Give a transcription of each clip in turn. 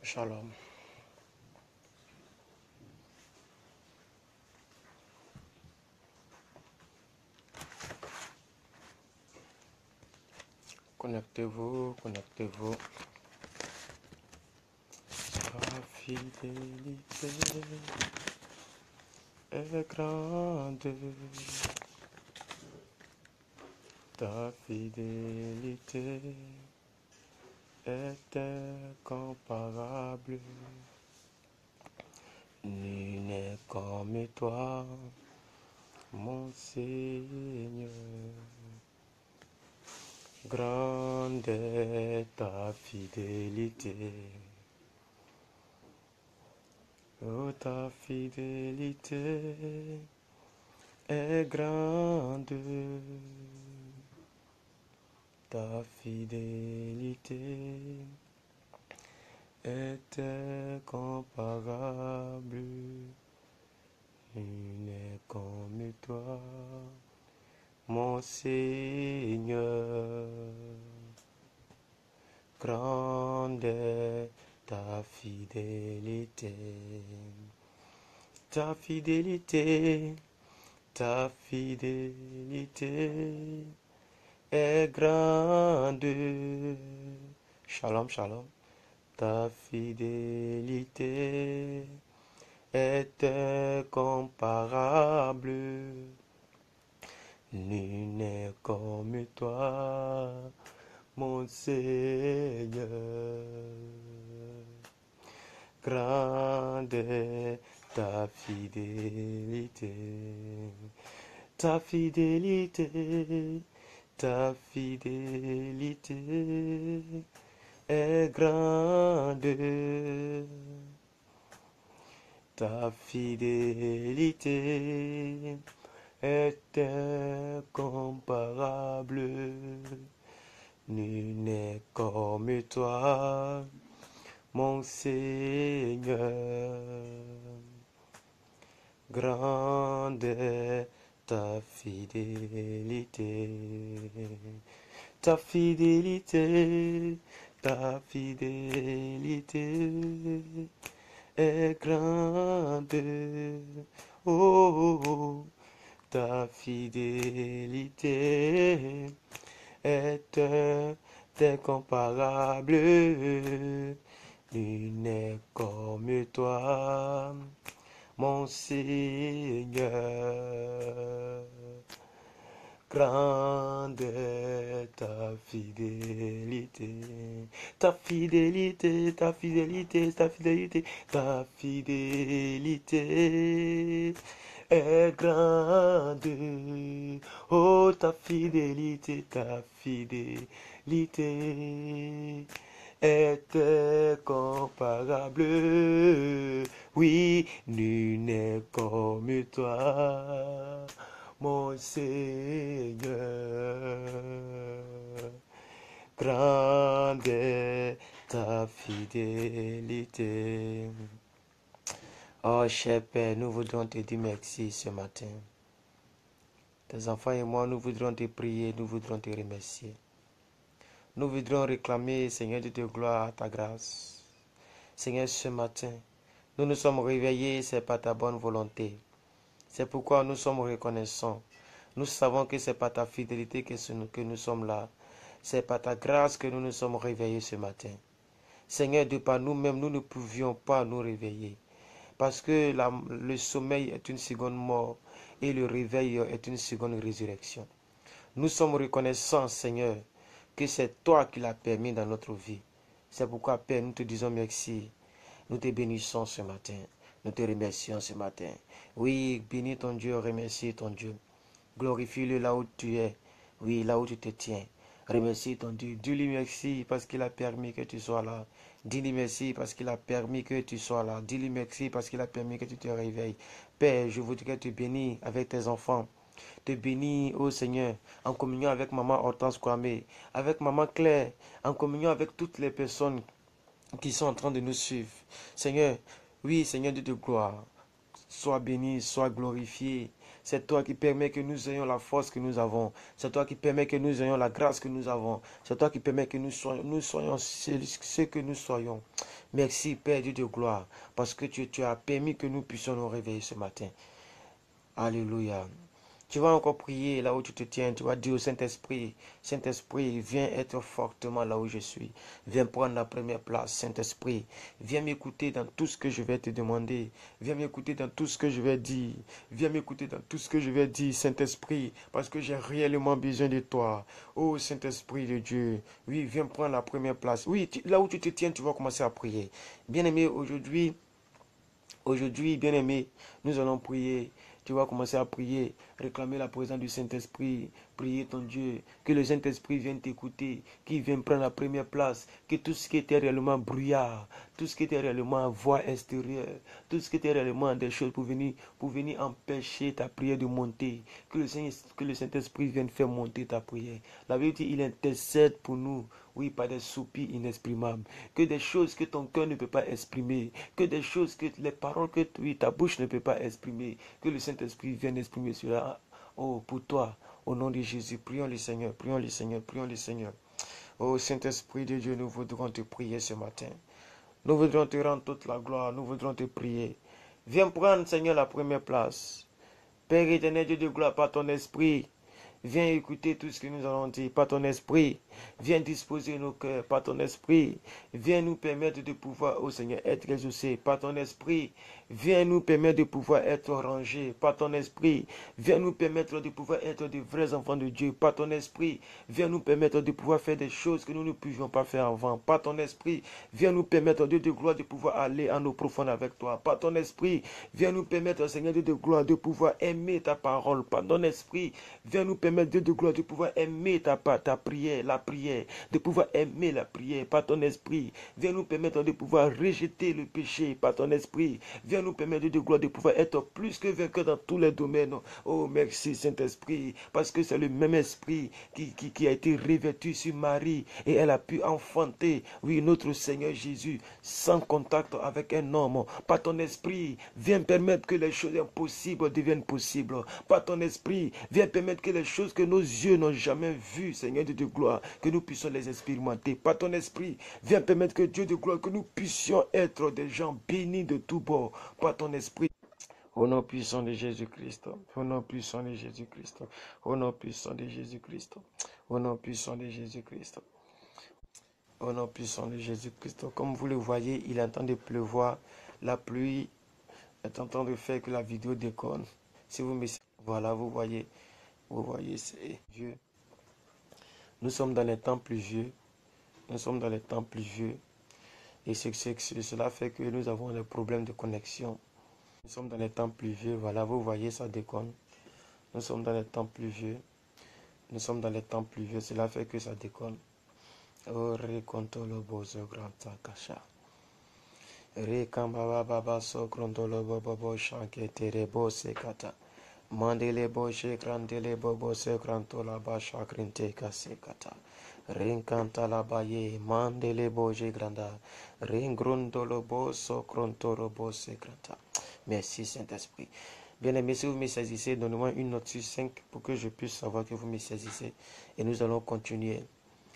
Shalom. Connectez-vous, connectez-vous. Ta fidélité est grande. Ta fidélité est incomparable. Nul n'est comme toi, mon Seigneur. Grande est ta fidélité. Oh, ta fidélité est grande. Ta fidélité est incomparable. Il n'est comme toi, mon Seigneur. Grande est ta fidélité. Ta fidélité, ta fidélité est grande. Shalom, shalom. Ta fidélité est incomparable. Nul n'est comme toi, mon Seigneur. Grande est ta fidélité. Ta fidélité, ta fidélité est grande. Ta fidélité est incomparable. Nul n'est comme toi, mon Seigneur. Grande est ta fidélité. Ta fidélité, ta fidélité est grande. Oh, oh, oh. Ta fidélité est incomparable. Nul n'est comme toi, mon Seigneur. Grande est ta fidélité. Ta fidélité, ta fidélité, ta fidélité, ta fidélité est grande. Oh, ta fidélité est incomparable. Oui, nul n'est comme toi, mon Seigneur. Grande est ta fidélité. Oh, cher Père, nous voudrons te dire merci ce matin. Tes enfants et moi, nous voudrons te prier, nous voudrons te remercier. Nous voudrons réclamer, Seigneur, de ta gloire, ta grâce. Seigneur, ce matin, nous nous sommes réveillés, c'est par ta bonne volonté. C'est pourquoi nous sommes reconnaissants. Nous savons que c'est par ta fidélité que nous sommes là. C'est par ta grâce que nous nous sommes réveillés ce matin. Seigneur, de par nous-mêmes, nous ne pouvions pas nous réveiller. Parce que le sommeil est une seconde mort et le réveil est une seconde résurrection. Nous sommes reconnaissants, Seigneur, que c'est toi qui l'as permis dans notre vie. C'est pourquoi, Père, nous te disons merci. Nous te bénissons ce matin. Nous te remercions ce matin. Oui, bénis ton Dieu, remercie ton Dieu. Glorifie-le là où tu es. Oui, là où tu te tiens. Remercie ton Dieu. Dis-lui merci parce qu'il a permis que tu sois là. Dis-lui merci parce qu'il a permis que tu sois là. Dis-lui merci parce qu'il a permis que tu te réveilles. Père, je voudrais te bénir avec tes enfants. Te bénis, ô Seigneur, en communion avec maman Hortense Kwame, avec maman Claire, en communion avec toutes les personnes qui sont en train de nous suivre. Seigneur, oui, Seigneur Dieu de gloire, sois béni, sois glorifié. C'est toi qui permets que nous ayons la force que nous avons. C'est toi qui permets que nous ayons la grâce que nous avons. C'est toi qui permets que nous soyons ce que nous soyons. Merci, Père Dieu de gloire, parce que tu as permis que nous puissions nous réveiller ce matin. Alléluia. Tu vas encore prier là où tu te tiens. Tu vas dire au Saint-Esprit, Saint-Esprit, viens être fortement là où je suis. Viens prendre la première place, Saint-Esprit. Viens m'écouter dans tout ce que je vais te demander. Viens m'écouter dans tout ce que je vais dire. Viens m'écouter dans tout ce que je vais dire, Saint-Esprit, parce que j'ai réellement besoin de toi. Oh Saint-Esprit de Dieu, oui, viens prendre la première place. Oui, là où tu te tiens, tu vas commencer à prier. Bien-aimé, aujourd'hui, bien-aimé, nous allons prier. Tu vas commencer à prier, réclamer la présence du Saint-Esprit, prier ton Dieu, que le Saint-Esprit vienne t'écouter, qu'il vienne prendre la première place, que tout ce qui était réellement brouillard, tout ce qui était réellement voix extérieure, tout ce qui était réellement des choses pour venir empêcher ta prière de monter, que le Saint-Esprit vienne faire monter ta prière. La vérité, il intercède pour nous, oui, par des soupirs inexprimables, que des choses que ton cœur ne peut pas exprimer, que des choses que les paroles que ta bouche ne peut pas exprimer, que le Saint-Esprit vienne exprimer cela. Oh, pour toi, au nom de Jésus, prions le Seigneur, prions le Seigneur, prions le Seigneur. Oh, Saint-Esprit de Dieu, nous voudrons te prier ce matin. Nous voudrons te rendre toute la gloire, nous voudrons te prier. Viens prendre, Seigneur, la première place. Père éternel, Dieu de gloire, par ton esprit, viens écouter tout ce que nous allons dire par ton esprit. Viens disposer nos cœurs par ton esprit. Viens nous permettre de pouvoir, ô Seigneur, être exaucés par ton esprit. Viens nous permettre de pouvoir être rangés par ton esprit. Viens nous permettre de pouvoir être de vrais enfants de Dieu par ton esprit. Viens nous permettre de pouvoir faire des choses que nous ne pouvions pas faire avant par ton esprit. Viens nous permettre, Dieu de gloire, de pouvoir aller en eau profonde avec toi par ton esprit. Viens nous permettre, Seigneur, Dieu de gloire, de pouvoir aimer ta parole par ton esprit. Viens nous permettre, Dieu de gloire, de pouvoir aimer ta prière, la prière, de pouvoir aimer la prière par ton esprit. Viens nous permettre de pouvoir rejeter le péché par ton esprit. Viens nous permettre, Dieu de gloire, de pouvoir être plus que vainqueur dans tous les domaines. Oh, merci Saint-Esprit, parce que c'est le même esprit qui a été revêtu sur Marie et elle a pu enfanter, oui, notre Seigneur Jésus, sans contact avec un homme. Par ton esprit, viens permettre que les choses impossibles deviennent possibles. Par ton esprit, viens permettre que les choses que nos yeux n'ont jamais vues, Seigneur Dieu de gloire, que nous puissions les expérimenter. Par ton esprit, viens permettre que Dieu de gloire, que nous puissions être des gens bénis de tous bords. Par ton esprit. Au nom puissant de Jésus-Christ, au nom puissant de Jésus-Christ, au nom puissant de Jésus-Christ, au nom puissant de Jésus-Christ, au nom puissant de Jésus-Christ. Comme vous le voyez, il est en train de pleuvoir, la pluie est en train de faire que la vidéo déconne. Si vous me... Voilà, vous voyez, c'est Dieu. Nous sommes dans les temps pluvieux, nous sommes dans les temps pluvieux, et cela fait que nous avons des problèmes de connexion. Nous sommes dans les temps pluvieux, voilà, vous voyez, ça déconne. Nous sommes dans les temps pluvieux. Nous sommes dans les temps pluvieux, cela fait que ça déconne. Oh, reconto bozo granta kasha. Rekambaba baba so grondolo bobo shanke terebo sekata. Mandele boje grandele bobo se grantola basha grinte kasekata. Rincanta la baye, mandele boje granda. Ringrondolo boso grontolo bose granta. Merci Saint-Esprit. Bien-aimés, si vous me saisissez, donnez-moi une note sur 5 pour que je puisse savoir que vous me saisissez. Et nous allons continuer.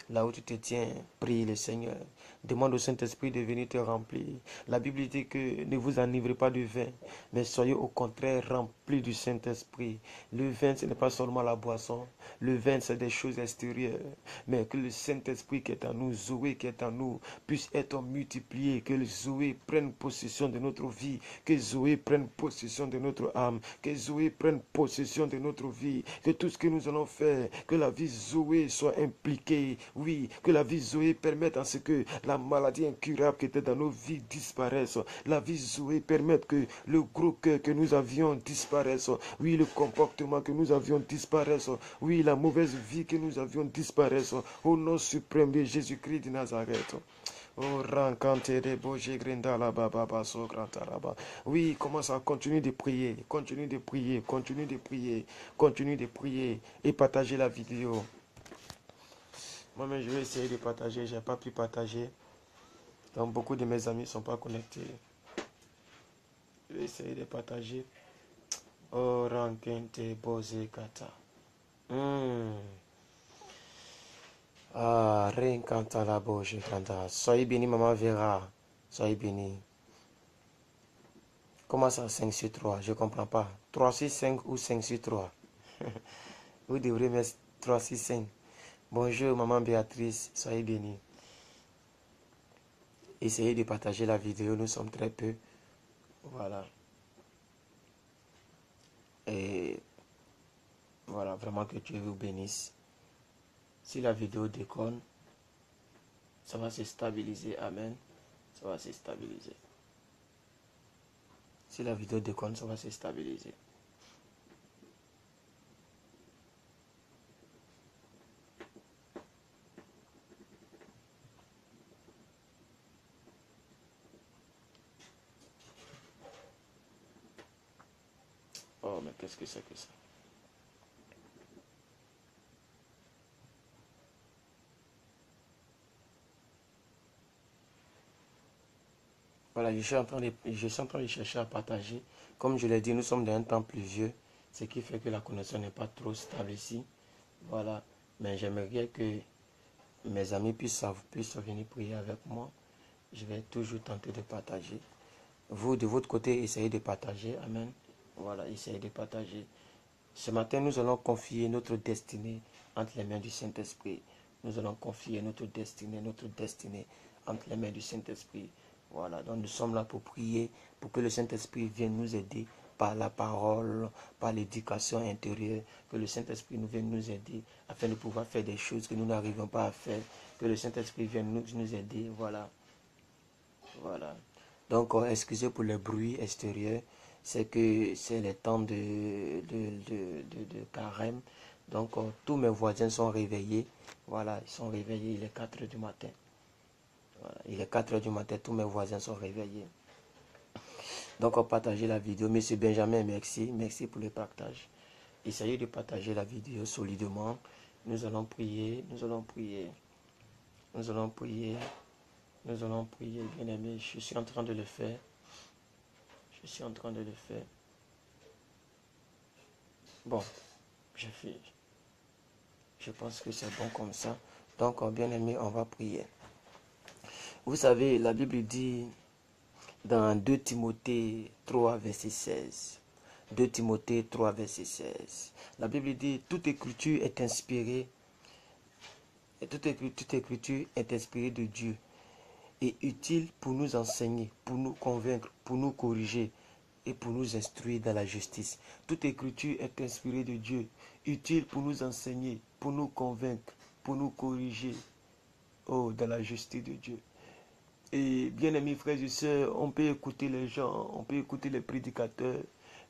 Là où tu te tiens, prie le Seigneur. Demande au Saint-Esprit de venir te remplir. La Bible dit que ne vous enivrez pas de vin, mais soyez au contraire remplis du Saint-Esprit. Le vin, ce n'est pas seulement la boisson. Le vin, c'est des choses extérieures. Mais que le Saint-Esprit qui est en nous, Zoé qui est en nous, puisse être multiplié. Que le Zoé prenne possession de notre vie. Que Zoé prenne possession de notre âme. Que Zoé prenne possession de notre vie. Que tout ce que nous allons faire, que la vie Zoé soit impliquée. Oui, que la vie Zoé permette à ce que la maladie incurable qui était dans nos vies disparaisse. La vie Zoé permette que le gros cœur que nous avions disparaisse. Oui, le comportement que nous avions disparaisse. Oui, la mauvaise vie que nous avions disparaisse. Au nom suprême de Jésus-Christ de Nazareth. Oh, oui, commence à continuer de prier, continue de prier, continue de prier, continue de prier et partager la vidéo. Moi-même, je vais essayer de partager. Je n'ai pas pu partager. Donc, beaucoup de mes amis ne sont pas connectés. Je vais essayer de partager. Oh, rankente bose kata. Ah, réincanta la bouche canta. Soyez béni, maman Vera. Soyez béni. Comment ça, 5 sur 3? Je comprends pas. 3 sur 5 ou 5 sur 3? Vous devrez mettre 3 sur 5. Bonjour, maman Béatrice. Soyez béni. Essayez de partager la vidéo. Nous sommes très peu. Voilà. Et voilà, vraiment que Dieu vous bénisse. Si la vidéo déconne, ça va se stabiliser. Amen. Ça va se stabiliser. Si la vidéo déconne, ça va se stabiliser. Oh, mais qu'est-ce que c'est que ça? Voilà, je suis en train de chercher à partager. Comme je l'ai dit, nous sommes dans un temps pluvieux, ce qui fait que la connexion n'est pas trop stable ici. Voilà, mais j'aimerais que mes amis puissent venir prier avec moi. Je vais toujours tenter de partager. Vous, de votre côté, essayez de partager. Amen. Voilà, essayez de partager. Ce matin, nous allons confier notre destinée entre les mains du Saint-Esprit. Nous allons confier notre destinée entre les mains du Saint-Esprit. Voilà, donc nous sommes là pour prier, pour que le Saint-Esprit vienne nous aider par la parole, par l'éducation intérieure, que le Saint-Esprit vienne nous aider afin de pouvoir faire des choses que nous n'arrivons pas à faire, que le Saint-Esprit vienne nous aider, voilà. Voilà. Donc, excusez pour le bruit extérieur, c'est que c'est le temps de carême. Donc, tous mes voisins sont réveillés. Voilà, ils sont réveillés, il est 4 h du matin. Voilà, il est 4 h du matin, tous mes voisins sont réveillés. Donc, on partage la vidéo. Monsieur Benjamin, merci. Merci pour le partage. Essayez de partager la vidéo solidement. Nous allons prier, nous allons prier. Nous allons prier. Nous allons prier, bien-aimés. Je suis en train de le faire. Je suis en train de le faire. Bon, je pense que c'est bon comme ça. Donc, bien-aimés, on va prier. Vous savez, la Bible dit dans 2 Timothée 3, verset 16. 2 Timothée 3, verset 16. La Bible dit, toute écriture est inspirée. Et toute écriture est inspirée de Dieu. Et utile pour nous enseigner, pour nous convaincre, pour nous corriger et pour nous instruire dans la justice. Toute écriture est inspirée de Dieu, utile pour nous enseigner, pour nous convaincre, pour nous corriger, oh, dans la justice de Dieu. Et bien amis frères et sœurs, on peut écouter les gens, on peut écouter les prédicateurs,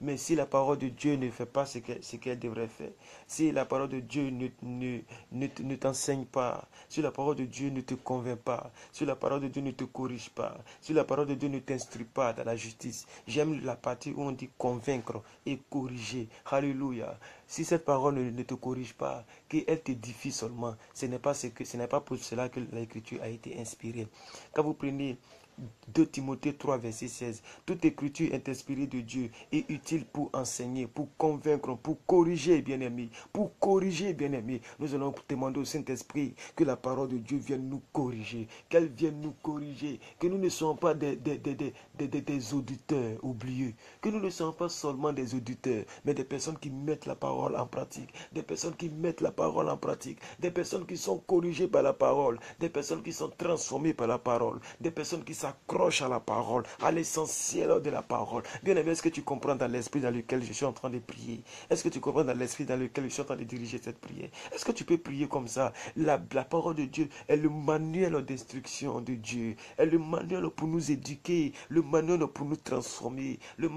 mais si la parole de Dieu ne fait pas ce qu'elle devrait faire, si la parole de Dieu ne t'enseigne pas, si la parole de Dieu ne te convainc pas, si la parole de Dieu ne te corrige pas, si la parole de Dieu ne t'instruit pas dans la justice, j'aime la partie où on dit convaincre et corriger. Alléluia. Si cette parole ne te corrige pas, qu'elle t'édifie seulement, ce n'est pas pour cela que l'écriture a été inspirée. Quand vous prenez 2 Timothée 3, verset 16. Toute écriture est inspirée de Dieu et utile pour enseigner, pour convaincre, pour corriger, bien-aimés. Pour corriger, bien-aimés. Nous allons demander au Saint-Esprit que la parole de Dieu vienne nous corriger. Qu'elle vienne nous corriger. Que nous ne soyons pas des auditeurs oubliés. Que nous ne soyons pas seulement des auditeurs, mais des personnes qui mettent la parole en pratique. Des personnes qui mettent la parole en pratique. Des personnes qui sont corrigées par la parole. Des personnes qui sont transformées par la parole. Des personnes qui s'accrochent à la parole, à l'essentiel de la parole. Bien aimé, est-ce que tu comprends dans l'esprit dans lequel je suis en train de prier? Est-ce que tu comprends dans l'esprit dans lequel je suis en train de diriger cette prière? Est-ce que tu peux prier comme ça? La parole de Dieu est le manuel d'instruction de Dieu. Est le manuel pour nous éduquer, le manuel pour nous transformer, le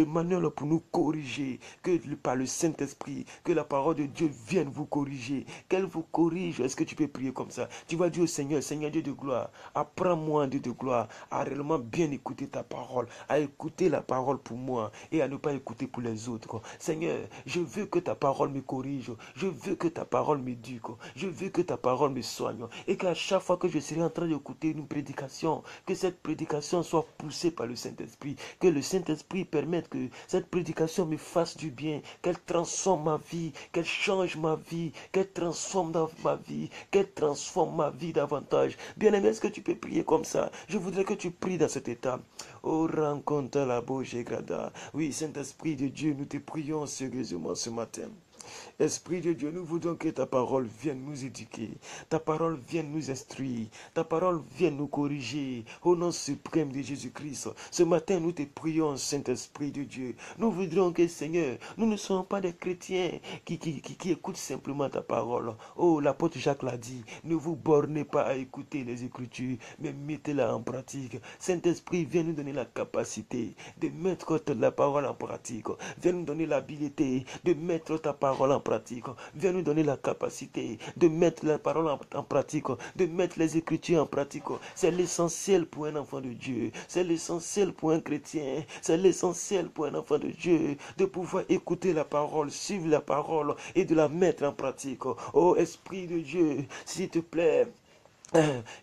manuel pour nous corriger. Que par le Saint-Esprit, que la parole de Dieu vienne vous corriger, qu'elle vous corrige. Est-ce que tu peux prier comme ça? Tu vas dire au Seigneur, Seigneur Dieu de gloire, apprends-moi Dieu de gloire à réellement bien écouter ta parole, à écouter la parole pour moi et à ne pas écouter pour les autres. Seigneur, je veux que ta parole me corrige, je veux que ta parole m'éduque, je veux que ta parole me soigne et qu'à chaque fois que je serai en train d'écouter une prédication, que cette prédication soit poussée par le Saint-Esprit, que le Saint-Esprit permette que cette prédication me fasse du bien, qu'elle transforme ma vie, qu'elle change ma vie, qu'elle transforme ma vie, qu'elle transforme ma vie davantage. Bien-aimé, est-ce que tu peux prier comme ça? Je voudrais que tu pries dans cet état. Oh, rencontre la bouche grada. Oui, Saint-Esprit de Dieu, nous te prions sérieusement ce matin. Esprit de Dieu, nous voudons que ta parole vienne nous éduquer, ta parole vienne nous instruire, ta parole vienne nous corriger, au nom suprême de Jésus-Christ. Ce matin, nous te prions, Saint-Esprit de Dieu. Nous voudrions que, Seigneur, nous ne soyons pas des chrétiens qui écoutent simplement ta parole. Oh, l'apôtre Jacques l'a dit, ne vous bornez pas à écouter les Écritures, mais mettez-la en pratique. Saint-Esprit, viens nous donner la capacité de mettre la parole en pratique. Viens nous donner l'habilité de mettre ta parole en pratique. Viens nous donner la capacité de mettre la parole en pratique, de mettre les Écritures en pratique. C'est l'essentiel pour un enfant de Dieu. C'est l'essentiel pour un chrétien. C'est l'essentiel pour un enfant de Dieu de pouvoir écouter la parole, suivre la parole et de la mettre en pratique. Oh Esprit de Dieu, s'il te plaît,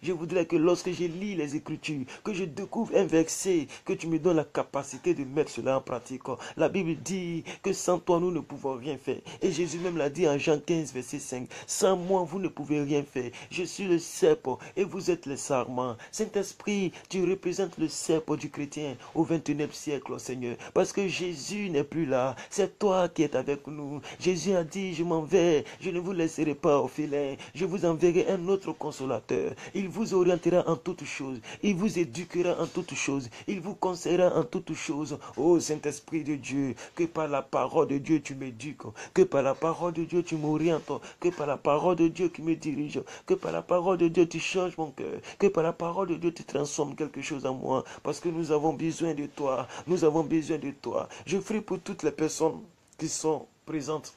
je voudrais que lorsque je lis les Écritures, que je découvre un verset, que tu me donnes la capacité de mettre cela en pratique. La Bible dit que sans toi, nous ne pouvons rien faire. Et Jésus même l'a dit en Jean 15, verset 5. Sans moi, vous ne pouvez rien faire. Je suis le cep et vous êtes les sarments. Saint-Esprit, tu représentes le cep du chrétien au 21e siècle, Seigneur. Parce que Jésus n'est plus là. C'est toi qui es avec nous. Jésus a dit, je m'en vais. Je ne vous laisserai pas au filet. Je vous enverrai un autre consolateur. Il vous orientera en toutes choses. Il vous éduquera en toutes choses. Il vous conseillera en toutes choses. Ô Saint-Esprit de Dieu, que par la parole de Dieu tu m'éduques, que par la parole de Dieu tu m'orientes, que par la parole de Dieu qui me dirige, que par la parole de Dieu tu changes mon cœur, que par la parole de Dieu tu transformes quelque chose en moi, parce que nous avons besoin de toi. Nous avons besoin de toi. Je prie pour toutes les personnes qui sont présentes,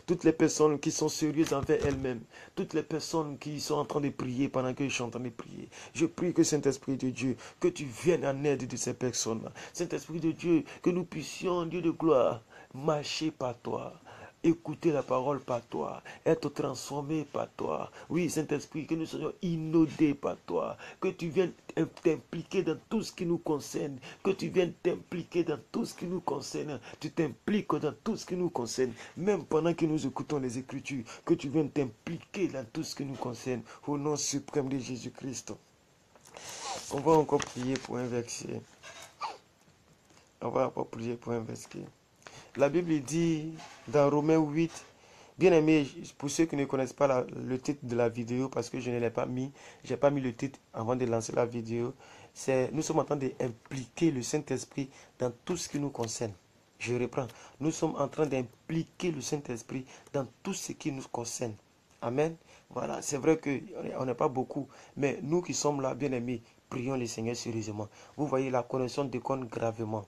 toutes les personnes qui sont sérieuses envers elles-mêmes, toutes les personnes qui sont en train de prier pendant que je suis en train de prier. Je prie que Saint-Esprit de Dieu, que tu viennes en aide de ces personnes-là. Saint-Esprit de Dieu, que nous puissions, Dieu de gloire, marcher par toi. Écouter la parole par toi, être transformé par toi. Oui, Saint-Esprit, que nous soyons inondés par toi, que tu viennes t'impliquer dans tout ce qui nous concerne, que tu viennes t'impliquer dans tout ce qui nous concerne, tu t'impliques dans tout ce qui nous concerne, même pendant que nous écoutons les Écritures, que tu viennes t'impliquer dans tout ce qui nous concerne, au nom suprême de Jésus-Christ. On va encore prier pour un verset. On va encore prier pour un verset. La Bible dit dans Romains 8, bien aimé, pour ceux qui ne connaissent pas le titre de la vidéo, parce que je ne l'ai pas mis, je n'ai pas mis le titre avant de lancer la vidéo, c'est nous sommes en train d'impliquer le Saint-Esprit dans tout ce qui nous concerne. Je reprends, nous sommes en train d'impliquer le Saint-Esprit dans tout ce qui nous concerne. Amen. Voilà, c'est vrai qu'on n'est pas beaucoup, mais nous qui sommes là, bien aimés, prions le Seigneur sérieusement. Vous voyez, la connexion déconne gravement.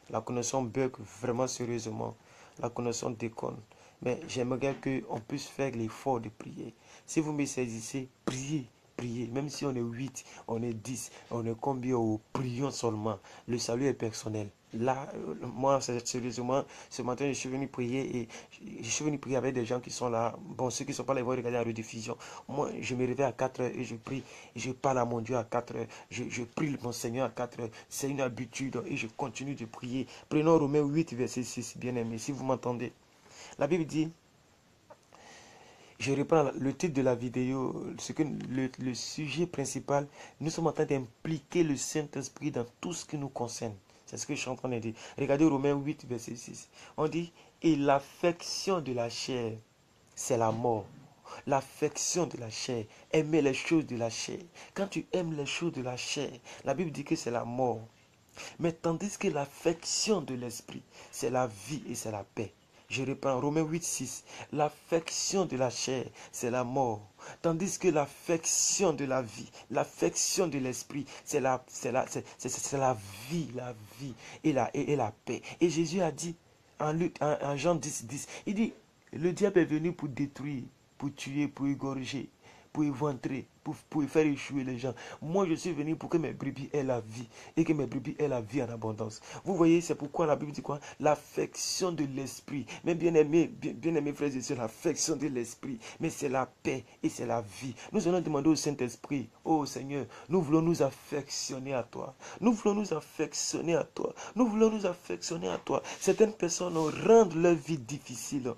La connexion bug vraiment sérieusement. La connexion déconne. Mais j'aimerais qu'on puisse faire l'effort de prier. Si vous me saisissez, priez, priez. Même si on est 8, on est 10, on est combien, prions seulement. Le salut est personnel. Là, moi, sérieusement, ce matin, je suis venu prier et je suis venu prier avec des gens qui sont là. Bon, ceux qui ne sont pas là, ils vont regarder la rediffusion. Moi, je me réveille à 4 heures et je prie. Je parle à mon Dieu à 4 heures. Je prie mon Seigneur à 4 heures. C'est une habitude et je continue de prier. Prenons Romains 8, verset 6, bien aimé, si vous m'entendez. La Bible dit, je reprends le titre de la vidéo, le sujet principal, nous sommes en train d'impliquer le Saint-Esprit dans tout ce qui nous concerne. C'est ce que je suis en train de dire. Regardez Romains 8, verset 6. On dit, et l'affection de la chair, c'est la mort. L'affection de la chair, aimer les choses de la chair. Quand tu aimes les choses de la chair, la Bible dit que c'est la mort. Mais tandis que l'affection de l'esprit, c'est la vie et c'est la paix. Je reprends Romains 8, 6. L'affection de la chair, c'est la mort. Tandis que l'affection de la vie, l'affection de l'esprit, c'est la vie et la paix. Et Jésus a dit en Jean 10, 10, il dit, le diable est venu pour détruire, pour tuer, pour égorger, pour éventrer, pour faire échouer les gens. Moi, je suis venu pour que mes brebis aient la vie et que mes brebis aient la vie en abondance. Vous voyez, c'est pourquoi la Bible dit quoi? L'affection de l'esprit. Mais bien aimés frères et sœurs, l'affection de l'esprit. Mais c'est la paix et c'est la vie. Nous allons demander au Saint-Esprit, oh Seigneur, nous voulons nous affectionner à toi. Nous voulons nous affectionner à toi. Nous voulons nous affectionner à toi. Certaines personnes rendent leur vie difficile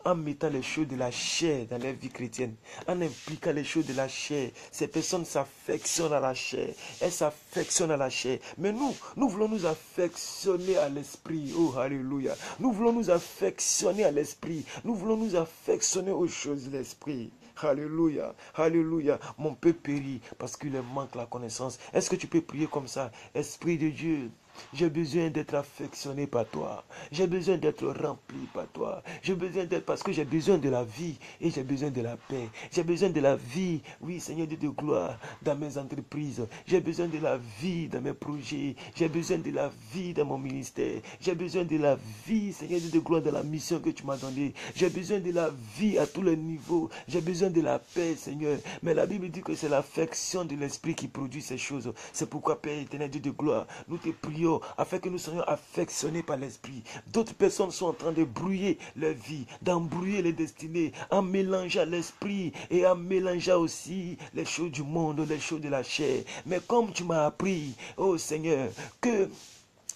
en mettant les choses de la chair dans leur vie chrétienne, en impliquant les choses de la chair. Ces personnes s'affectionnent à la chair. Elles s'affectionnent à la chair. Mais nous voulons nous affectionner à l'esprit. Oh, alléluia. Nous voulons nous affectionner à l'esprit. Nous voulons nous affectionner aux choses de l'esprit. Alléluia, alléluia. Mon peuple périt parce qu'il manque la connaissance. Est-ce que tu peux prier comme ça? Esprit de Dieu, j'ai besoin d'être affectionné par toi. J'ai besoin d'être rempli par toi. J'ai besoin d'être parce que j'ai besoin de la vie et j'ai besoin de la paix. J'ai besoin de la vie, oui Seigneur Dieu de gloire, dans mes entreprises. J'ai besoin de la vie dans mes projets. J'ai besoin de la vie dans mon ministère. J'ai besoin de la vie, Seigneur Dieu de gloire, dans la mission que tu m'as donnée. J'ai besoin de la vie à tous les niveaux. J'ai besoin de la paix, Seigneur. Mais la Bible dit que c'est l'affection de l'esprit qui produit ces choses. C'est pourquoi, Père éternel, Dieu de gloire, nous te prions afin que nous soyons affectionnés par l'esprit. D'autres personnes sont en train de brouiller leur vie, d'embrouiller les destinées, en mélangeant l'esprit et en mélangeant aussi les choses du monde, les choses de la chair. Mais comme tu m'as appris, oh Seigneur, que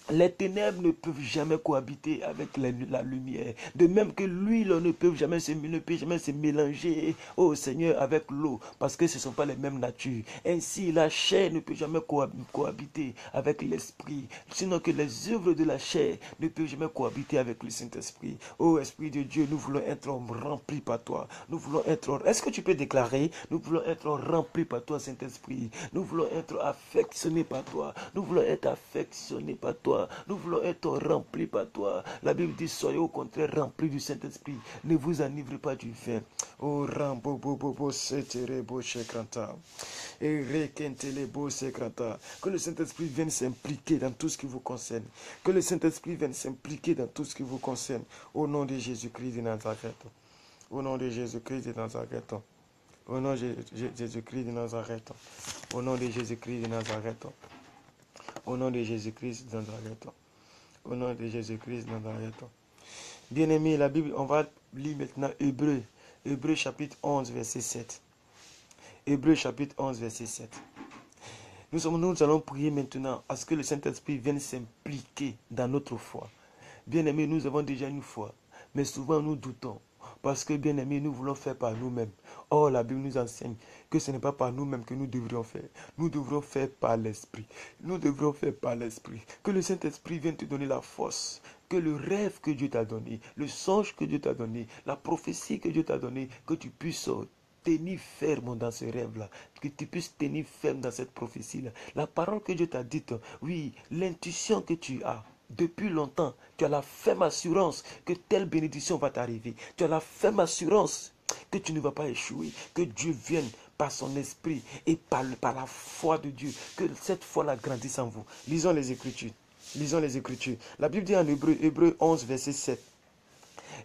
les ténèbres ne peuvent jamais cohabiter avec la lumière. De même que l'huile ne peut jamais se mélanger, oh Seigneur, avec l'eau, parce que ce ne sont pas les mêmes natures. Ainsi, la chair ne peut jamais cohabiter avec l'esprit, sinon que les œuvres de la chair ne peuvent jamais cohabiter avec le Saint-Esprit. Oh Esprit de Dieu, nous voulons être remplis par toi. Nous voulons être... Est-ce que tu peux déclarer? Nous voulons être remplis par toi, Saint-Esprit. Nous voulons être affectionnés par toi. Nous voulons être affectionnés par toi. Nous voulons être remplis par toi. La Bible dit, soyez au contraire remplis du Saint-Esprit. Ne vous enivrez pas du vin. Oh, rambo, bobo, setere, bo, shekranta. Et rekentele, bo, sekranta. Que le Saint-Esprit vienne s'impliquer dans tout ce qui vous concerne. Que le Saint-Esprit vienne s'impliquer dans tout ce qui vous concerne. Au nom de Jésus-Christ de Nazareth. Au nom de Jésus-Christ de Nazareth. Au nom de Jésus-Christ de Nazareth. Au nom de Jésus-Christ de Nazareth. Au nom de Jésus-Christ de Nazareth. Au nom de Jésus-Christ de Nazareth. Bien-aimé, la Bible, on va lire maintenant Hébreu. Hébreu chapitre 11, verset 7. Hébreu chapitre 11, verset 7. Nous allons prier maintenant à ce que le Saint-Esprit vienne s'impliquer dans notre foi. Bien-aimé, nous avons déjà une foi, mais souvent nous doutons. Parce que, bien aimé, nous voulons faire par nous-mêmes. Or, la Bible nous enseigne que ce n'est pas par nous-mêmes que nous devrions faire. Nous devrons faire par l'Esprit. Nous devrons faire par l'Esprit. Que le Saint-Esprit vienne te donner la force. Que le rêve que Dieu t'a donné, le songe que Dieu t'a donné, la prophétie que Dieu t'a donné, que tu puisses tenir ferme dans ce rêve-là, que tu puisses tenir ferme dans cette prophétie-là. La parole que Dieu t'a dite, oui, l'intuition que tu as, depuis longtemps, tu as la ferme assurance que telle bénédiction va t'arriver. Tu as la ferme assurance que tu ne vas pas échouer. Que Dieu vienne par son esprit et par la foi de Dieu. Que cette foi-là grandisse en vous. Lisons les Écritures. Lisons les Écritures. La Bible dit en Hébreu 11, verset 7.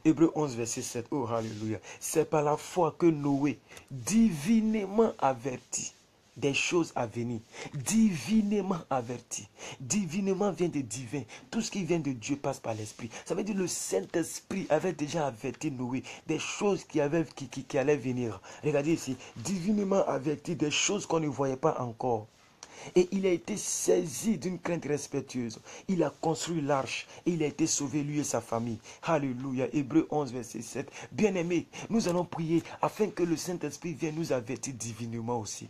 Hébreu 11, verset 7. Oh, alléluia. C'est par la foi que Noé, divinement averti des choses à venir, divinement averti. Divinement vient de divin. Tout ce qui vient de Dieu passe par l'Esprit. Ça veut dire que le Saint-Esprit avait déjà averti Noé des choses qui allaient venir. Regardez ici, divinement averti des choses qu'on ne voyait pas encore. Et il a été saisi d'une crainte respectueuse. Il a construit l'arche et il a été sauvé, lui et sa famille. Alléluia. Hébreu 11, verset 7. Bien-aimés, nous allons prier afin que le Saint-Esprit vienne nous avertir divinement aussi.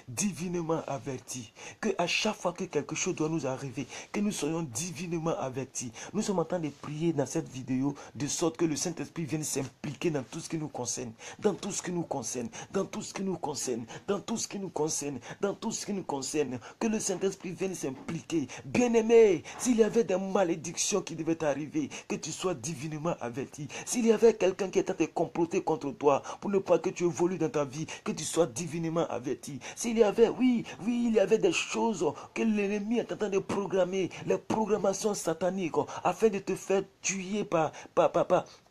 Divinement avertis, que à chaque fois que quelque chose doit nous arriver, que nous soyons divinement avertis. Nous sommes en train de prier dans cette vidéo de sorte que le Saint-Esprit vienne s'impliquer dans tout ce qui nous concerne, dans tout ce qui nous concerne, dans tout ce qui nous concerne, dans tout ce qui nous concerne, dans tout ce qui nous concerne, que le Saint-Esprit vienne s'impliquer. Bien-aimé, s'il y avait des malédictions qui devaient arriver, que tu sois divinement averti. S'il y avait quelqu'un qui était comploté contre toi pour ne pas que tu évolues dans ta vie, que tu sois divinement averti. S'il y avait, il y avait des choses que l'ennemi est en train de programmer, les programmations sataniques, afin de te faire tuer par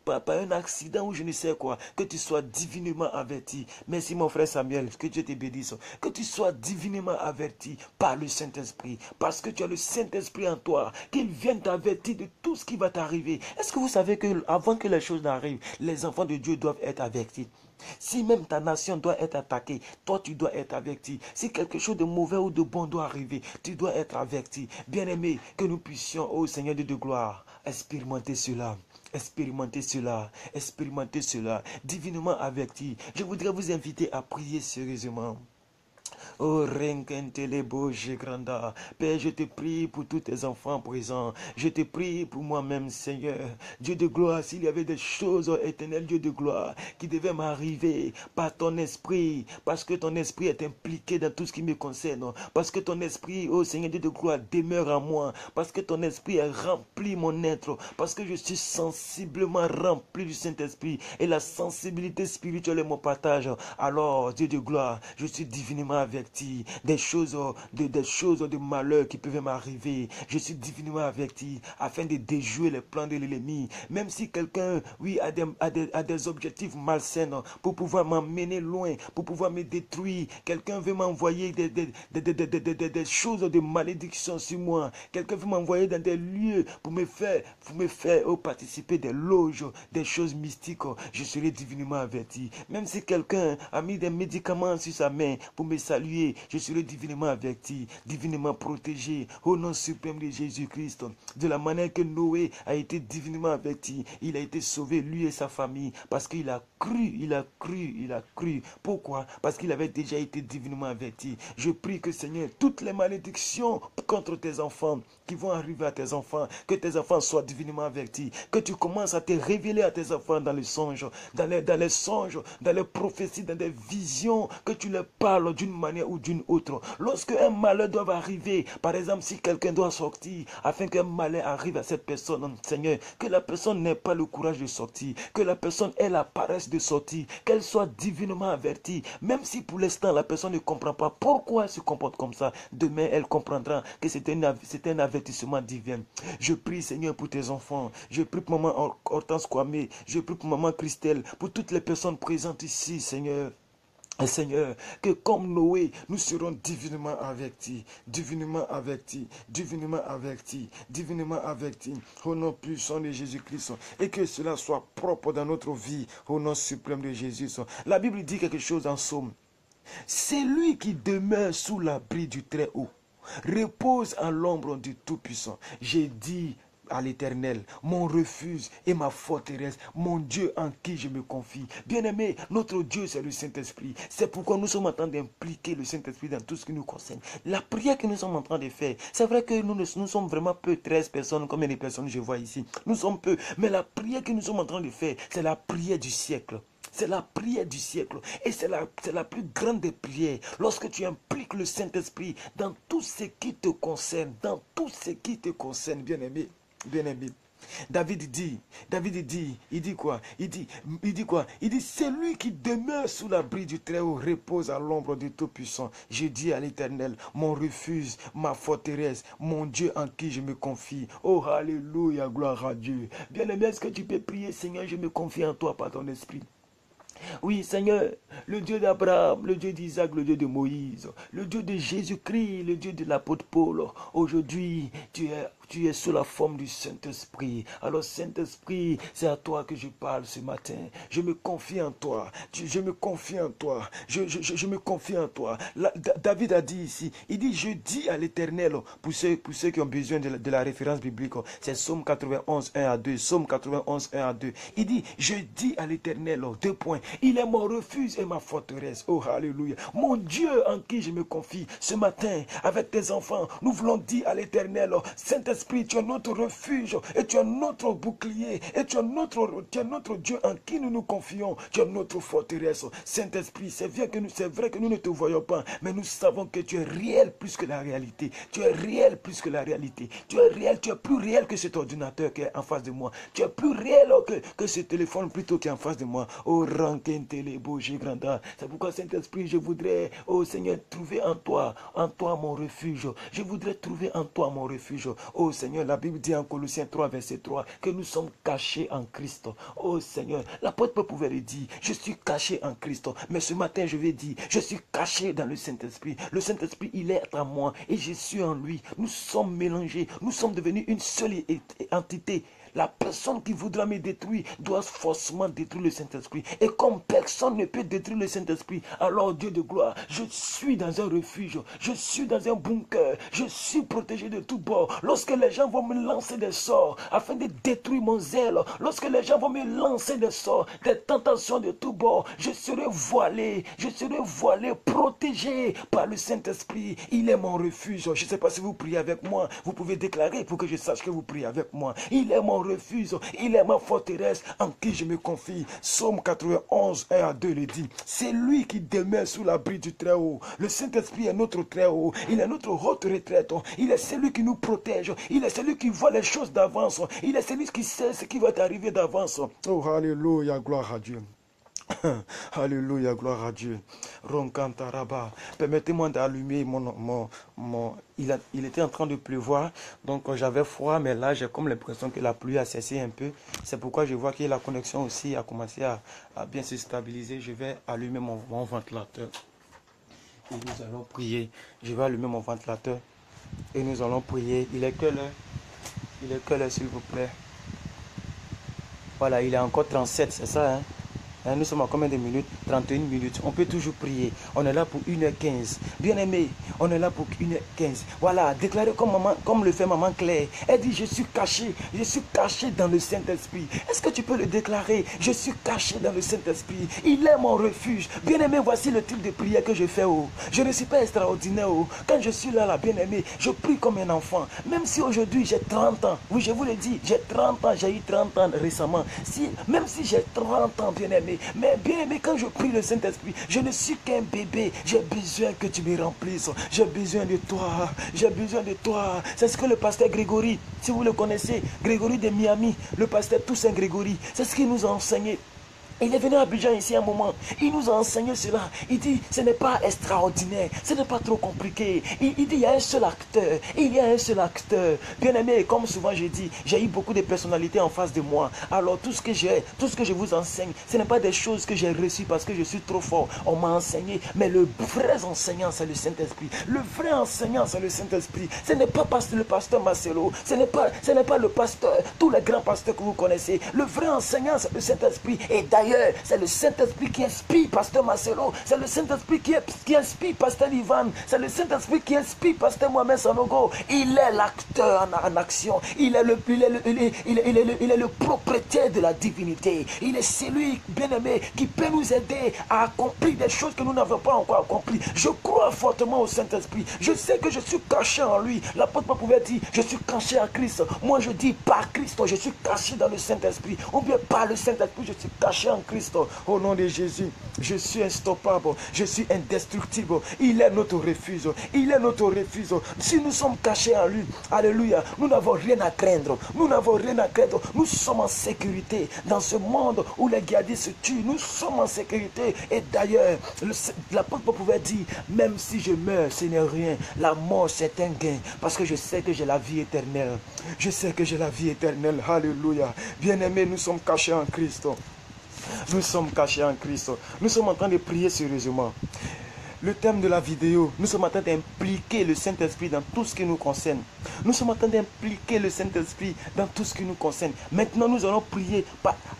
par un accident ou je ne sais quoi, que tu sois divinement averti. Merci mon frère Samuel, que Dieu te bénisse. Que tu sois divinement averti par le Saint-Esprit, parce que tu as le Saint-Esprit en toi, qu'il vienne t'avertir de tout ce qui va t'arriver. Est-ce que vous savez que avant que les choses n'arrivent, les enfants de Dieu doivent être avertis? Si même ta nation doit être attaquée, toi tu dois être averti. Si quelque chose de mauvais ou de bon doit arriver, tu dois être averti. Bien-aimé, que nous puissions, ô Seigneur Dieu de gloire, expérimenter cela. Expérimentez cela, expérimentez cela, divinement averti. Je voudrais vous inviter à prier sérieusement. Oh, Renkentelebo, Granda. Père, je te prie pour tous tes enfants présents. Je te prie pour moi-même, Seigneur. Dieu de gloire, s'il y avait des choses, oh, éternel Dieu de gloire, qui devaient m'arriver par ton esprit, parce que ton esprit est impliqué dans tout ce qui me concerne, parce que ton esprit, oh Seigneur Dieu de gloire, demeure en moi, parce que ton esprit a rempli mon être, parce que je suis sensiblement rempli du Saint-Esprit, et la sensibilité spirituelle est mon partage. Alors, Dieu de gloire, je suis divinement averti des choses de malheur qui peuvent m'arriver. Je suis divinement averti afin de déjouer les plans de l'ennemi. Même si quelqu'un, oui, a des objectifs malsains pour pouvoir m'emmener loin, pour pouvoir me détruire. Quelqu'un veut m'envoyer des choses de malédiction sur moi. Quelqu'un veut m'envoyer dans des lieux pour me faire participer des loges, des choses mystiques. Je serai divinement averti. Même si quelqu'un a mis des médicaments sur sa main pour me saluer, je serai divinement averti, divinement protégé, au nom suprême de Jésus-Christ. De la manière que Noé a été divinement averti, il a été sauvé, lui et sa famille, parce qu'il a cru, il a cru. Pourquoi? Parce qu'il avait déjà été divinement averti. Je prie que, Seigneur, toutes les malédictions contre tes enfants qui vont arriver à tes enfants, que tes enfants soient divinement avertis, que tu commences à te révéler à tes enfants dans les songes, dans les songes, dans les prophéties, dans des visions, que tu leur parles d'une manière ou d'une autre. Lorsque un malheur doit arriver, par exemple, si quelqu'un doit sortir, afin qu'un malheur arrive à cette personne, Seigneur, que la personne n'ait pas le courage de sortir, que la personne ait la paresse de sortir, qu'elle soit divinement avertie, même si pour l'instant la personne ne comprend pas pourquoi elle se comporte comme ça, demain elle comprendra que c'est un avertissement divin. Je prie, Seigneur, pour tes enfants, je prie pour maman Hortense Kwame, je prie pour maman Christelle, pour toutes les personnes présentes ici, Seigneur. Seigneur, que comme Noé, nous serons divinement avertis, divinement avertis, divinement avertis, divinement avertis, au nom puissant de Jésus-Christ, et que cela soit propre dans notre vie, au nom suprême de Jésus. La Bible dit quelque chose en Psaume. C'est lui qui demeure sous l'abri du Très-Haut, repose à l'ombre du Tout-Puissant. J'ai dit à l'Éternel, mon refuge et ma forteresse, mon Dieu en qui je me confie. Bien-aimé, notre Dieu c'est le Saint-Esprit. C'est pourquoi nous sommes en train d'impliquer le Saint-Esprit dans tout ce qui nous concerne. La prière que nous sommes en train de faire, c'est vrai que nous sommes vraiment peu, 13 personnes, combien de personnes je vois ici. Nous sommes peu, mais la prière que nous sommes en train de faire, c'est la prière du siècle. C'est la prière du siècle. Et c'est la plus grande des prières. Lorsque tu impliques le Saint-Esprit dans tout ce qui te concerne, bien-aimé. Bien-aimé. David dit, il dit quoi? Il dit, c'est lui qui demeure sous l'abri du Très-Haut, repose à l'ombre du Tout-Puissant. Je dis à l'Éternel, mon refuge, ma forteresse, mon Dieu en qui je me confie. Oh, alléluia, gloire à Dieu. Bien-aimé, est-ce que tu peux prier, Seigneur, je me confie en toi par ton esprit? Oui, Seigneur, le Dieu d'Abraham, le Dieu d'Isaac, le Dieu de Moïse, le Dieu de Jésus-Christ, le Dieu de l'apôtre Paul. Aujourd'hui, tu es sous la forme du Saint-Esprit. Alors, Saint-Esprit, c'est à toi que je parle ce matin. Je me confie en toi. Je me confie en toi. Je me confie en toi. David a dit ici, il dit, je dis à l'Éternel, pour ceux qui ont besoin de la référence biblique, c'est Psaume 91, 1 à 2. Psaume 91, 1 à 2. Il dit, je dis à l'Éternel, 2 points. Il est mon refuge et ma forteresse. Oh, alléluia. Mon Dieu en qui je me confie. Ce matin, avec tes enfants, nous voulons dire à l'Éternel, Saint-Esprit, tu es notre refuge et tu es notre bouclier et tu es notre Dieu en qui nous nous confions. Tu es notre forteresse. Saint-Esprit, c'est vrai que nous ne te voyons pas, mais nous savons que tu es réel plus que la réalité. Tu es réel plus que la réalité. Tu es réel, tu es plus réel que cet ordinateur qui est en face de moi. Tu es plus réel que ce téléphone plutôt qui est en face de moi. Oh, c'est pourquoi, Saint-Esprit, je voudrais, oh Seigneur, trouver en toi mon refuge. Je voudrais trouver en toi mon refuge. Oh Seigneur, la Bible dit en Colossiens 3, verset 3, que nous sommes cachés en Christ. Oh Seigneur, l'apôtre pouvait le dire, je suis caché en Christ. Mais ce matin, je vais dire, je suis caché dans le Saint-Esprit. Le Saint-Esprit, il est en moi et je suis en lui. Nous sommes mélangés, nous sommes devenus une seule entité. La personne qui voudra me détruire doit forcément détruire le Saint-Esprit. Et comme personne ne peut détruire le Saint-Esprit, alors Dieu de gloire, je suis dans un refuge, je suis dans un bunker, je suis protégé de tous bords. Lorsque les gens vont me lancer des sorts afin de détruire mon zèle, lorsque les gens vont me lancer des sorts, des tentations de tous bords, je serai voilé, protégé par le Saint-Esprit. Il est mon refuge. Je ne sais pas si vous priez avec moi, vous pouvez déclarer pour que je sache que vous priez avec moi. Il est mon refuge, il est ma forteresse en qui je me confie. Psaume 91, 1 à 2 le dit. C'est lui qui demeure sous l'abri du Très-Haut. Le Saint-Esprit est notre Très-Haut. Il est notre haute retraite. Il est celui qui nous protège. Il est celui qui voit les choses d'avance. Il est celui qui sait ce qui va t'arriver d'avance. Oh, alléluia, gloire à Dieu. Alléluia, gloire à Dieu. Ronkantaraba. Permettez-moi d'allumer il était en train de pleuvoir, donc j'avais froid, mais là j'ai comme l'impression que la pluie a cessé un peu. C'est pourquoi je vois que la connexion aussi a commencé à bien se stabiliser. Je vais allumer mon ventilateur et nous allons prier. Je vais allumer mon ventilateur et nous allons prier. Il est que l'heure? Il est que l'heure, s'il vous plaît? Voilà, il est encore 37, c'est ça, hein? Nous sommes à combien de minutes? 31 minutes. On peut toujours prier. On est là pour 1h15. Bien aimé, on est là pour 1h15. Voilà, déclarez comme le fait maman Claire. Elle dit, je suis caché dans le Saint-Esprit. Est-ce que tu peux le déclarer? Je suis caché dans le Saint-Esprit. Il est mon refuge. Bien aimé, voici le type de prière que je fais. Oh. Je ne suis pas extraordinaire. Oh. Quand je suis là, bien aimé, je prie comme un enfant. Même si aujourd'hui j'ai 30 ans. Oui, je vous le dis, j'ai 30 ans. J'ai eu 30 ans récemment. Même si j'ai 30 ans, bien aimé. Mais bien aimé, quand je prie le Saint-Esprit, je ne suis qu'un bébé. J'ai besoin que tu me remplisses. J'ai besoin de toi. J'ai besoin de toi. C'est ce que le pasteur Grégory, si vous le connaissez, Grégory de Miami, le pasteur Toussaint Grégory, c'est ce qu'il nous a enseigné. Il est venu à Abidjan ici un moment. Il nous a enseigné cela. Il dit, ce n'est pas extraordinaire. Ce n'est pas trop compliqué. Il dit, il y a un seul acteur. Il y a un seul acteur. Bien aimé, comme souvent j'ai dit, j'ai eu beaucoup de personnalités en face de moi. Alors tout ce que je vous enseigne, ce n'est pas des choses que j'ai reçues parce que je suis trop fort. On m'a enseigné. Mais le vrai enseignant, c'est le Saint-Esprit. Le vrai enseignant, c'est le Saint-Esprit. Ce n'est pas le pasteur Marcelo. Ce n'est pas le pasteur, tous les grands pasteurs que vous connaissez. Le vrai enseignant, c'est le Saint-Esprit. Et d'ailleurs, c'est le Saint-Esprit qui inspire pasteur Marcelo. C'est le Saint-Esprit qui inspire pasteur Ivan. C'est le Saint-Esprit qui inspire pasteur Mohamed Sanogo. Il est l'acteur en action. Il est le propriétaire de la divinité. Il est celui, bien-aimé, qui peut nous aider à accomplir des choses que nous n'avons pas encore accomplies. Je crois fortement au Saint-Esprit. Je sais que je suis caché en lui. L'apôtre pouvait dire, je suis caché en Christ. Moi je dis, par Christ, je suis caché dans le Saint-Esprit. Ou bien par le Saint-Esprit, je suis caché en Christ. Au nom de Jésus, je suis instoppable, je suis indestructible. Il est notre refuge. Il est notre refuge. Si nous sommes cachés en lui, alléluia, nous n'avons rien à craindre. Nous n'avons rien à craindre. Nous sommes en sécurité. Dans ce monde où les djihadistes se tuent, nous sommes en sécurité. Et d'ailleurs, l'apôtre pouvait dire, même si je meurs, ce n'est rien. La mort, c'est un gain. Parce que je sais que j'ai la vie éternelle. Je sais que j'ai la vie éternelle. Alléluia. Bien-aimés, nous sommes cachés en Christ. Nous sommes cachés en Christ. Nous sommes en train de prier sérieusement. Le thème de la vidéo, nous sommes en train d'impliquer le Saint-Esprit dans tout ce qui nous concerne. Nous sommes en train d'impliquer le Saint-Esprit dans tout ce qui nous concerne. Maintenant, nous allons prier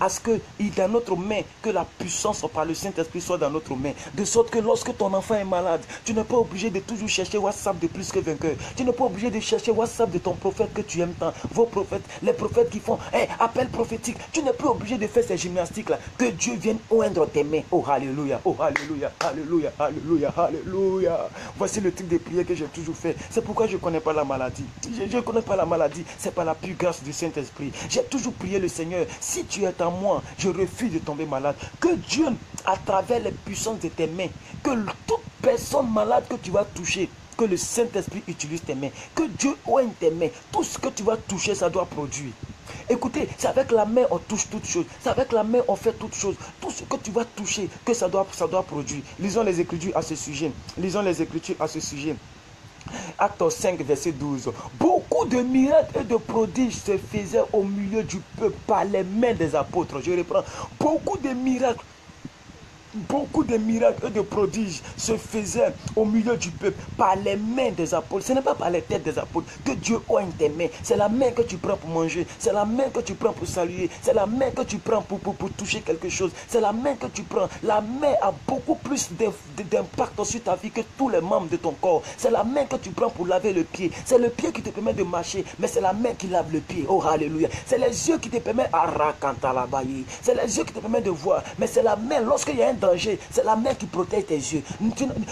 à ce qu'il est dans notre main, que la puissance par le Saint-Esprit soit dans notre main. De sorte que lorsque ton enfant est malade, tu n'es pas obligé de toujours chercher WhatsApp de Plus que Vainqueur. Tu n'es pas obligé de chercher WhatsApp de ton prophète que tu aimes tant. Vos prophètes, les prophètes qui font appel prophétique. Tu n'es plus obligé de faire ces gymnastiques-là. Que Dieu vienne oindre tes mains. Oh, alléluia, oh, alléluia, alléluia, alléluia. Alléluia. Voici le type de prière que j'ai toujours fait. C'est pourquoi je ne connais pas la maladie. Je ne connais pas la maladie. C'est par la pure grâce du Saint-Esprit. J'ai toujours prié le Seigneur. Si tu es en moi, je refuse de tomber malade. Que Dieu, à travers les puissances de tes mains, que toute personne malade que tu vas toucher, que le Saint-Esprit utilise tes mains. Que Dieu oigne tes mains. Tout ce que tu vas toucher, ça doit produire. Écoutez, c'est avec la main on touche toutes choses. C'est avec la main on fait toutes choses. Tout ce que tu vas toucher, que ça doit produire. Lisons les Écritures à ce sujet. Lisons les Écritures à ce sujet. Acte 5, verset 12. Beaucoup de miracles et de prodiges se faisaient au milieu du peuple par les mains des apôtres. Je reprends. Beaucoup de miracles et de prodiges se faisaient au milieu du peuple par les mains des apôtres. Ce n'est pas par les têtes des apôtres que Dieu oigne tes mains. C'est la main que tu prends pour manger. C'est la main que tu prends pour saluer. C'est la main que tu prends pour toucher quelque chose. C'est la main que tu prends. La main a beaucoup plus d'impact sur ta vie que tous les membres de ton corps. C'est la main que tu prends pour laver le pied. C'est le pied qui te permet de marcher, mais c'est la main qui lave le pied. Oh, alléluia. C'est les yeux qui te permettent à racanter. C'est les yeux qui te permettent de voir, mais c'est la main lorsqu'il y a un danger, c'est la main qui protège tes yeux.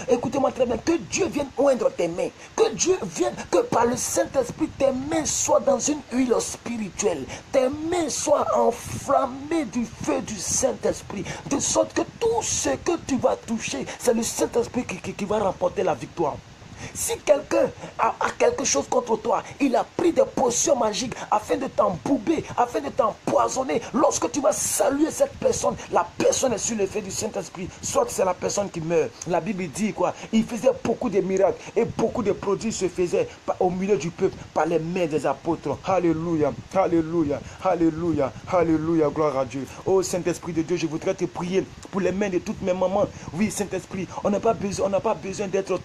Écoutez-moi très bien, que Dieu vienne oindre tes mains, que Dieu vienne, que par le Saint-Esprit tes mains soient dans une huile spirituelle, tes mains soient enflammées du feu du Saint-Esprit, de sorte que tout ce que tu vas toucher, c'est le Saint-Esprit qui va remporter la victoire. Si quelqu'un a quelque chose contre toi, il a pris des potions magiques afin de t'embouber, afin de t'empoisonner. Lorsque tu vas saluer cette personne, la personne est sur l'effet du Saint-Esprit. Soit c'est la personne qui meurt. La Bible dit quoi? Il faisait beaucoup de miracles et beaucoup de produits se faisaient au milieu du peuple par les mains des apôtres. Alléluia, alléluia, alléluia, alléluia, gloire à Dieu. Oh Saint-Esprit de Dieu, je voudrais te prier pour les mains de toutes mes mamans. Oui, Saint-Esprit, on n'a pas besoin d'être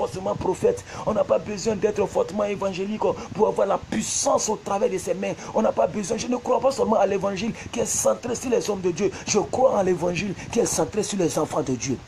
forcément prophète. On n'a pas besoin d'être fortement évangélique pour avoir la puissance au travers de ses mains. On n'a pas besoin. Je ne crois pas seulement à l'évangile qui est centré sur les hommes de Dieu. Je crois à l'évangile qui est centré sur les enfants de Dieu.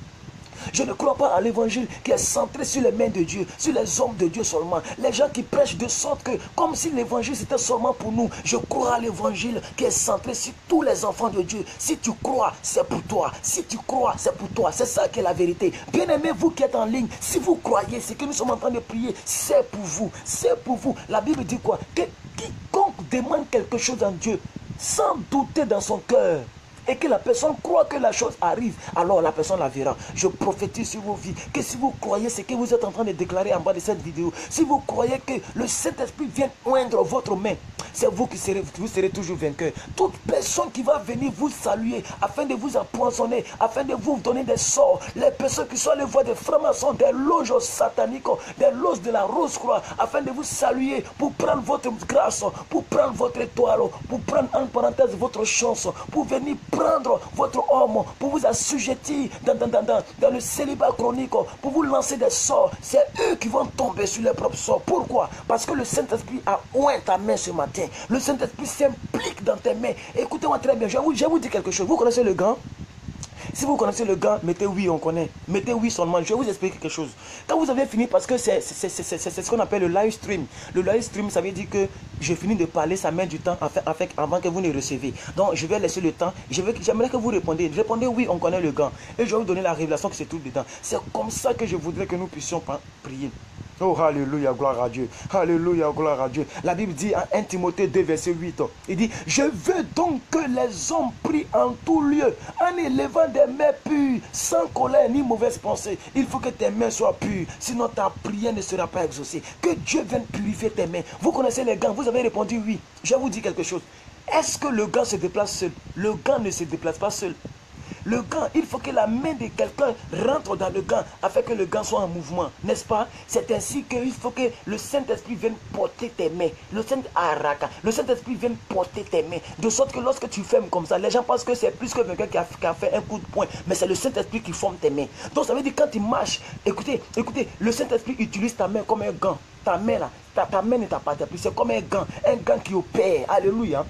Je ne crois pas à l'évangile qui est centré sur les mains de Dieu, sur les hommes de Dieu seulement. Les gens qui prêchent de sorte que, comme si l'évangile c'était seulement pour nous, je crois à l'évangile qui est centré sur tous les enfants de Dieu. Si tu crois, c'est pour toi. Si tu crois, c'est pour toi. C'est ça qui est la vérité. Bien-aimés, vous qui êtes en ligne, si vous croyez ce que nous sommes en train de prier, c'est pour vous. C'est pour vous. La Bible dit quoi? Que quiconque demande quelque chose en Dieu, sans douter dans son cœur, et que la personne croit que la chose arrive, alors la personne la verra. Je prophétise sur vos vies que si vous croyez ce que vous êtes en train de déclarer en bas de cette vidéo, si vous croyez que le Saint-Esprit vient oindre votre main, c'est vous qui serez toujours vainqueur. Toute personne qui va venir vous saluer afin de vous empoisonner, afin de vous donner des sorts, les personnes qui sont allées voir des francs-maçons, des loges sataniques, des loges de la Rose-Croix, afin de vous saluer pour prendre votre grâce, pour prendre votre étoile, pour prendre en parenthèse votre chance, pour venir prendre votre homme, pour vous assujettir dans le célibat chronique, pour vous lancer des sorts. C'est eux qui vont tomber sur leurs propres sorts. Pourquoi? Parce que le Saint-Esprit a oint ta main ce matin. Le Saint-Esprit s'implique dans tes mains. Écoutez-moi très bien, je vais vous dire quelque chose. Vous connaissez le gant? Si vous connaissez le gant, mettez oui, on connaît. Mettez oui seulement. Je vais vous expliquer quelque chose. Quand vous avez fini, parce que c'est ce qu'on appelle le live stream. Le live stream, ça veut dire que je finis de parler, ça met du temps avant que vous ne recevez. Donc, je vais laisser le temps. J'aimerais que vous répondiez. Répondez oui, on connaît le gant. Et je vais vous donner la révélation que c'est tout dedans. C'est comme ça que je voudrais que nous puissions prier. Oh, alléluia, gloire à Dieu. Alléluia, gloire à Dieu. La Bible dit en 1 Timothée 2, verset 8, il dit, je veux donc que les hommes prient en tout lieu, en élevant des mains pures, sans colère ni mauvaise pensée. Il faut que tes mains soient pures, sinon ta prière ne sera pas exaucée. Que Dieu vienne purifier tes mains. Vous connaissez les gants, vous avez répondu oui. Je vais vous dire quelque chose. Est-ce que le gant se déplace seul? Le gant ne se déplace pas seul. Le gant, il faut que la main de quelqu'un rentre dans le gant afin que le gant soit en mouvement, n'est-ce pas? C'est ainsi qu'il faut que le Saint-Esprit vienne porter tes mains. Le Saint-Esprit vienne porter tes mains. De sorte que lorsque tu fermes comme ça, les gens pensent que c'est plus que quelqu'un qui a fait un coup de poing. Mais c'est le Saint-Esprit qui forme tes mains. Donc ça veut dire quand tu marches, écoutez, le Saint-Esprit utilise ta main comme un gant. Ta main là, ta main ne t'appartient plus. C'est comme un gant qui opère. Alléluia.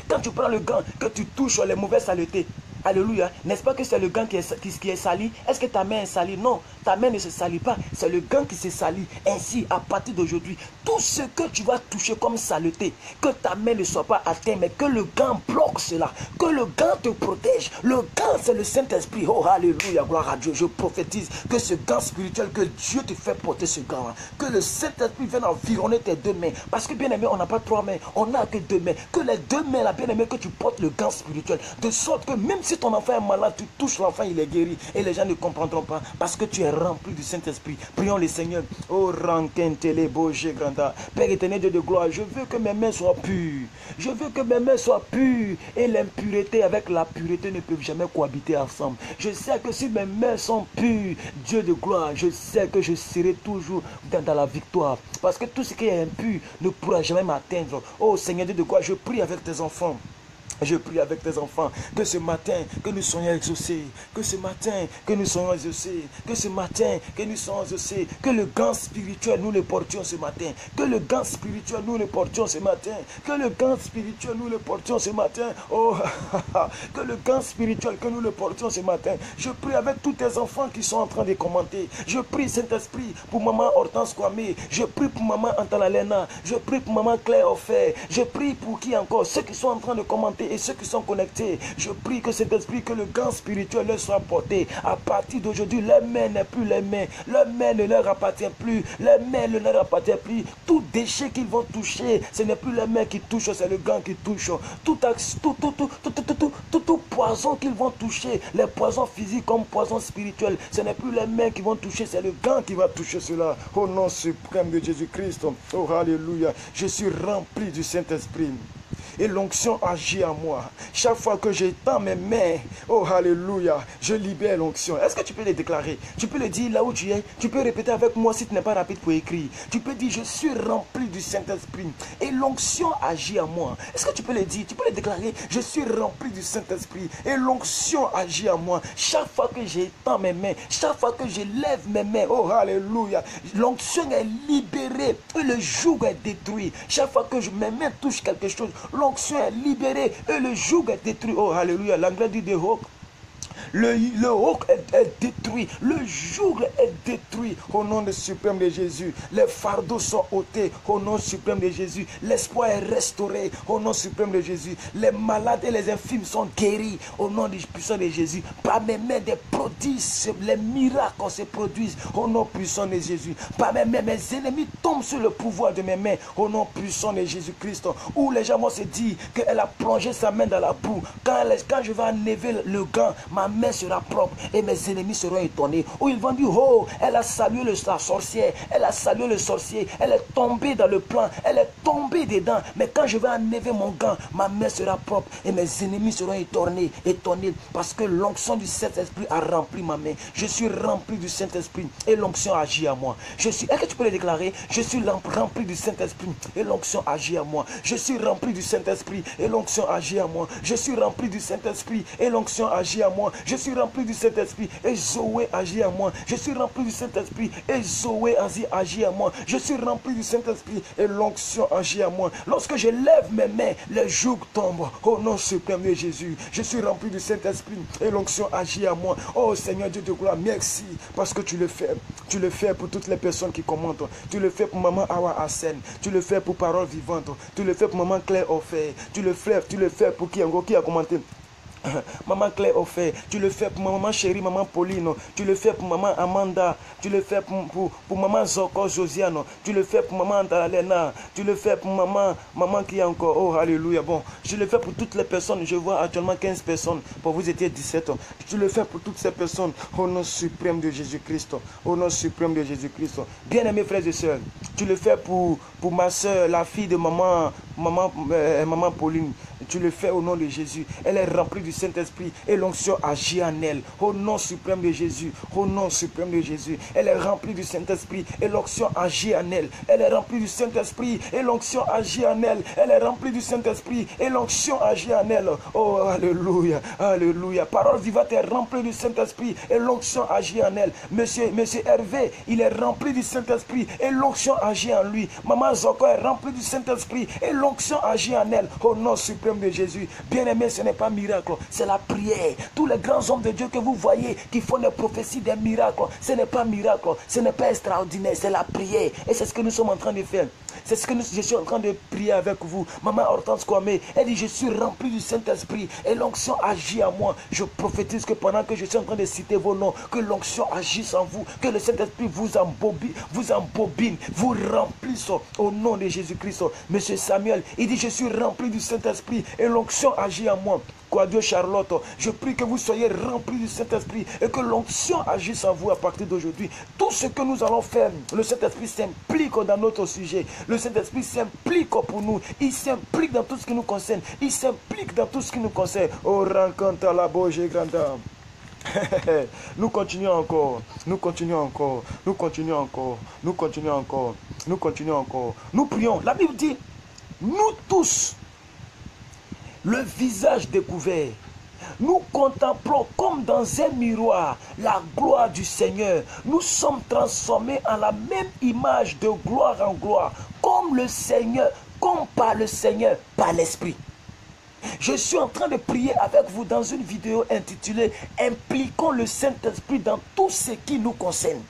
Quand tu prends le gant, que tu touches les mauvaises saletés, alléluia, n'est-ce pas que c'est le gant qui est sali? Est-ce que ta main est salie? Non, ta main ne se salit pas. C'est le gant qui se salit. Ainsi, à partir d'aujourd'hui, tout ce que tu vas toucher comme saleté, que ta main ne soit pas atteinte, mais que le gant bloque cela. Que le gant te protège. Le gant, c'est le Saint-Esprit. Oh, alléluia, gloire à Dieu. Je prophétise que ce gant spirituel, que Dieu te fait porter ce gant. Que le Saint-Esprit vienne environner tes deux mains. Parce que, bien aimé, on n'a pas trois mains. On n'a que deux mains. Que les deux mains, là, bien aimé, que tu portes le gant spirituel. De sorte que même si Si ton enfant est malade, tu touches l'enfant, il est guéri. Et les gens ne comprendront pas parce que tu es rempli du Saint-Esprit. Prions le Seigneur. Oh, Rankentele Boje Granda. Père éternel, Dieu de gloire, je veux que mes mains soient pures. Je veux que mes mains soient pures. Et l'impureté avec la pureté ne peuvent jamais cohabiter ensemble. Je sais que si mes mains sont pures, Dieu de gloire, je sais que je serai toujours dans la victoire. Parce que tout ce qui est impur ne pourra jamais m'atteindre. Oh Seigneur Dieu de gloire, je prie avec tes enfants. Je prie avec tes enfants que ce matin, que nous soyons exaucés, que ce matin, que nous soyons exaucés, que ce matin, que nous soyons exaucés, que le gant spirituel, nous le portions ce matin, que le gant spirituel, nous le portions ce matin, que le gant spirituel, nous le portions ce matin, oh, que le gant spirituel, que nous le portions ce matin. Je prie avec tous tes enfants qui sont en train de commenter. Je prie, Saint-Esprit, pour maman Hortense Kwame, je prie pour maman Antalalena, je prie pour maman Claire Offert, je prie pour qui encore, ceux qui sont en train de commenter et ceux qui sont connectés. Je prie que cet esprit, que le gant spirituel leur soit porté. À partir d'aujourd'hui, les mains n'est plus les mains. Les mains ne leur appartient plus. Les mains ne leur appartient plus. Tout déchet qu'ils vont toucher, ce n'est plus les mains qui touchent, c'est le gant qui touche. Tout poison qu'ils vont toucher, les poisons physiques comme poisons spirituels, ce n'est plus les mains qui vont toucher, c'est le gant qui va toucher cela. Au nom suprême de Jésus-Christ. Oh, alléluia. Je suis rempli du Saint-Esprit. Et l'onction agit en moi. Chaque fois que j'étends mes mains, oh alléluia, je libère l'onction. Est-ce que tu peux le déclarer? Tu peux le dire là où tu es. Tu peux répéter avec moi si tu n'es pas rapide pour écrire. Tu peux dire, je suis rempli du Saint-Esprit. Et l'onction agit en moi. Est-ce que tu peux le dire? Tu peux le déclarer, je suis rempli du Saint-Esprit. Et l'onction agit en moi. Chaque fois que j'étends mes mains, chaque fois que je lève mes mains, oh alléluia, l'onction est libérée. Et le joug est détruit. Chaque fois que mes mains touchent quelque chose, l'onction est libérée et le joug est détruit. Oh, alléluia. L'anglais dit the hook. Le hook est détruit. Le joug est détruit. Au nom de suprême de Jésus. Les fardeaux sont ôtés. Au nom suprême de Jésus. L'espoir est restauré. Au nom suprême de Jésus. Les malades et les infirmes sont guéris. Au nom du puissant de Jésus. Par mes mains, des prodiges, les miracles se produisent. Au nom puissant de Jésus. Par mes mains, mes ennemis tombent sur le pouvoir de mes mains. Au nom puissant de Jésus-Christ. Où les gens vont se dire qu'elle a plongé sa main dans la boue. Quand je vais enlever le gant, ma main sera propre et mes ennemis seront étonnés. Ou ils vont dire, oh, elle a salué la sorcière, elle a salué le sorcier, elle est tombée dans le plan, elle est tombée dedans. Mais quand je vais enlever mon gant, ma main sera propre et mes ennemis seront étonnés parce que l'onction du Saint-Esprit a rempli ma main. Je suis rempli du Saint-Esprit et l'onction agit à moi. Est-ce que tu peux le déclarer? Je suis rempli du Saint-Esprit et l'onction agit à moi. Je suis rempli du Saint-Esprit et l'onction agit à moi. Je suis rempli du Saint-Esprit et l'onction agit à moi. Je suis rempli du Saint-Esprit et Zoé agit à moi. Je suis rempli du Saint-Esprit et Zoé agit à moi. Je suis rempli du Saint-Esprit et l'onction agit à moi. Lorsque je lève mes mains, les jougs tombent. Au nom suprême de Jésus, je suis rempli du Saint-Esprit et l'onction agit à moi. Oh Seigneur Dieu de gloire, merci parce que tu le fais. Tu le fais pour toutes les personnes qui commentent. Tu le fais pour maman Awa Hassen. Tu le fais pour Parole Vivante. Tu le fais pour maman Claire Offert. Tu le fais pour qui a commenté. Maman Claire Offert, tu le fais pour maman chérie, maman Pauline, tu le fais pour maman Amanda, tu le fais pour maman Zoko Josiane, tu le fais pour maman Antalena, tu le fais pour maman qui est encore, oh alléluia, bon, je le fais pour toutes les personnes, je vois actuellement 15 personnes, pour vous étiez 17, tu le fais pour toutes ces personnes, au nom suprême de Jésus-Christ, au nom suprême de Jésus-Christ, bien-aimés frères et sœurs, tu le fais pour ma soeur, la fille de maman Pauline, tu le fais au nom de Jésus, elle est remplie du Saint-Esprit et l'onction agit en elle. Au nom suprême de Jésus. Au nom suprême de Jésus. Elle est remplie du Saint-Esprit et l'onction agit en elle. Elle est remplie du Saint-Esprit et l'onction agit en elle. Elle est remplie du Saint-Esprit et l'onction agit en elle. Oh, alléluia. Alléluia. Parole vivante est remplie du Saint-Esprit et l'onction agit en elle. Monsieur Hervé, il est rempli du Saint-Esprit et l'onction agit en lui. Maman Zoko est remplie du Saint-Esprit et l'onction agit en elle. Au nom suprême de Jésus. Bien-aimé, ce n'est pas miracle. C'est la prière. Tous les grands hommes de Dieu que vous voyez qui font des prophéties, des miracles, ce n'est pas miracle, ce n'est pas extraordinaire, c'est la prière. Et c'est ce que nous sommes en train de faire. C'est ce que je suis en train de prier avec vous. Maman Hortense Kwame, elle dit, je suis rempli du Saint-Esprit et l'onction agit en moi. Je prophétise que pendant que je suis en train de citer vos noms, que l'onction agisse en vous, que le Saint-Esprit vous embobine, vous remplisse au nom de Jésus-Christ. Monsieur Samuel, il dit, je suis rempli du Saint-Esprit et l'onction agit en moi. Quadio Charlotte, je prie que vous soyez remplis du Saint-Esprit et que l'onction agisse en vous à partir d'aujourd'hui. Tout ce que nous allons faire, le Saint-Esprit s'implique dans notre sujet. Le Saint-Esprit s'implique pour nous. Il s'implique dans tout ce qui nous concerne. Il s'implique dans tout ce qui nous concerne. Oh, rencontre la Boge Granda. Nous continuons encore, nous continuons encore, nous continuons encore, nous continuons encore, nous continuons encore. Nous prions. La Bible dit, nous tous, le visage découvert, nous contemplons comme dans un miroir la gloire du Seigneur. Nous sommes transformés en la même image de gloire en gloire, comme le Seigneur, comme par le Seigneur, par l'Esprit. Je suis en train de prier avec vous dans une vidéo intitulée « Impliquons le Saint-Esprit dans tout ce qui nous concerne ».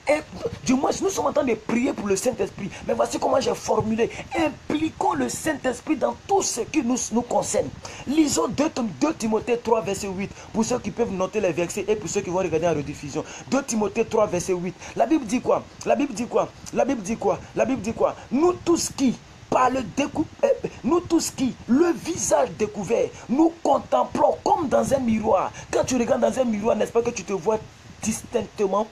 Et du moins, nous sommes en train de prier pour le Saint-Esprit. Mais voici comment j'ai formulé. Impliquons le Saint-Esprit dans tout ce qui nous concerne. Lisons 2 Timothée 3, verset 8. Pour ceux qui peuvent noter les versets et pour ceux qui vont regarder en rediffusion. 2 Timothée 3, verset 8. La Bible dit quoi? La Bible dit quoi? La Bible dit quoi? La Bible dit quoi? Nous tous qui... nous tous qui, le visage découvert, nous contemplons comme dans un miroir. Quand tu regardes dans un miroir, n'est-ce pas que tu te vois distinctement?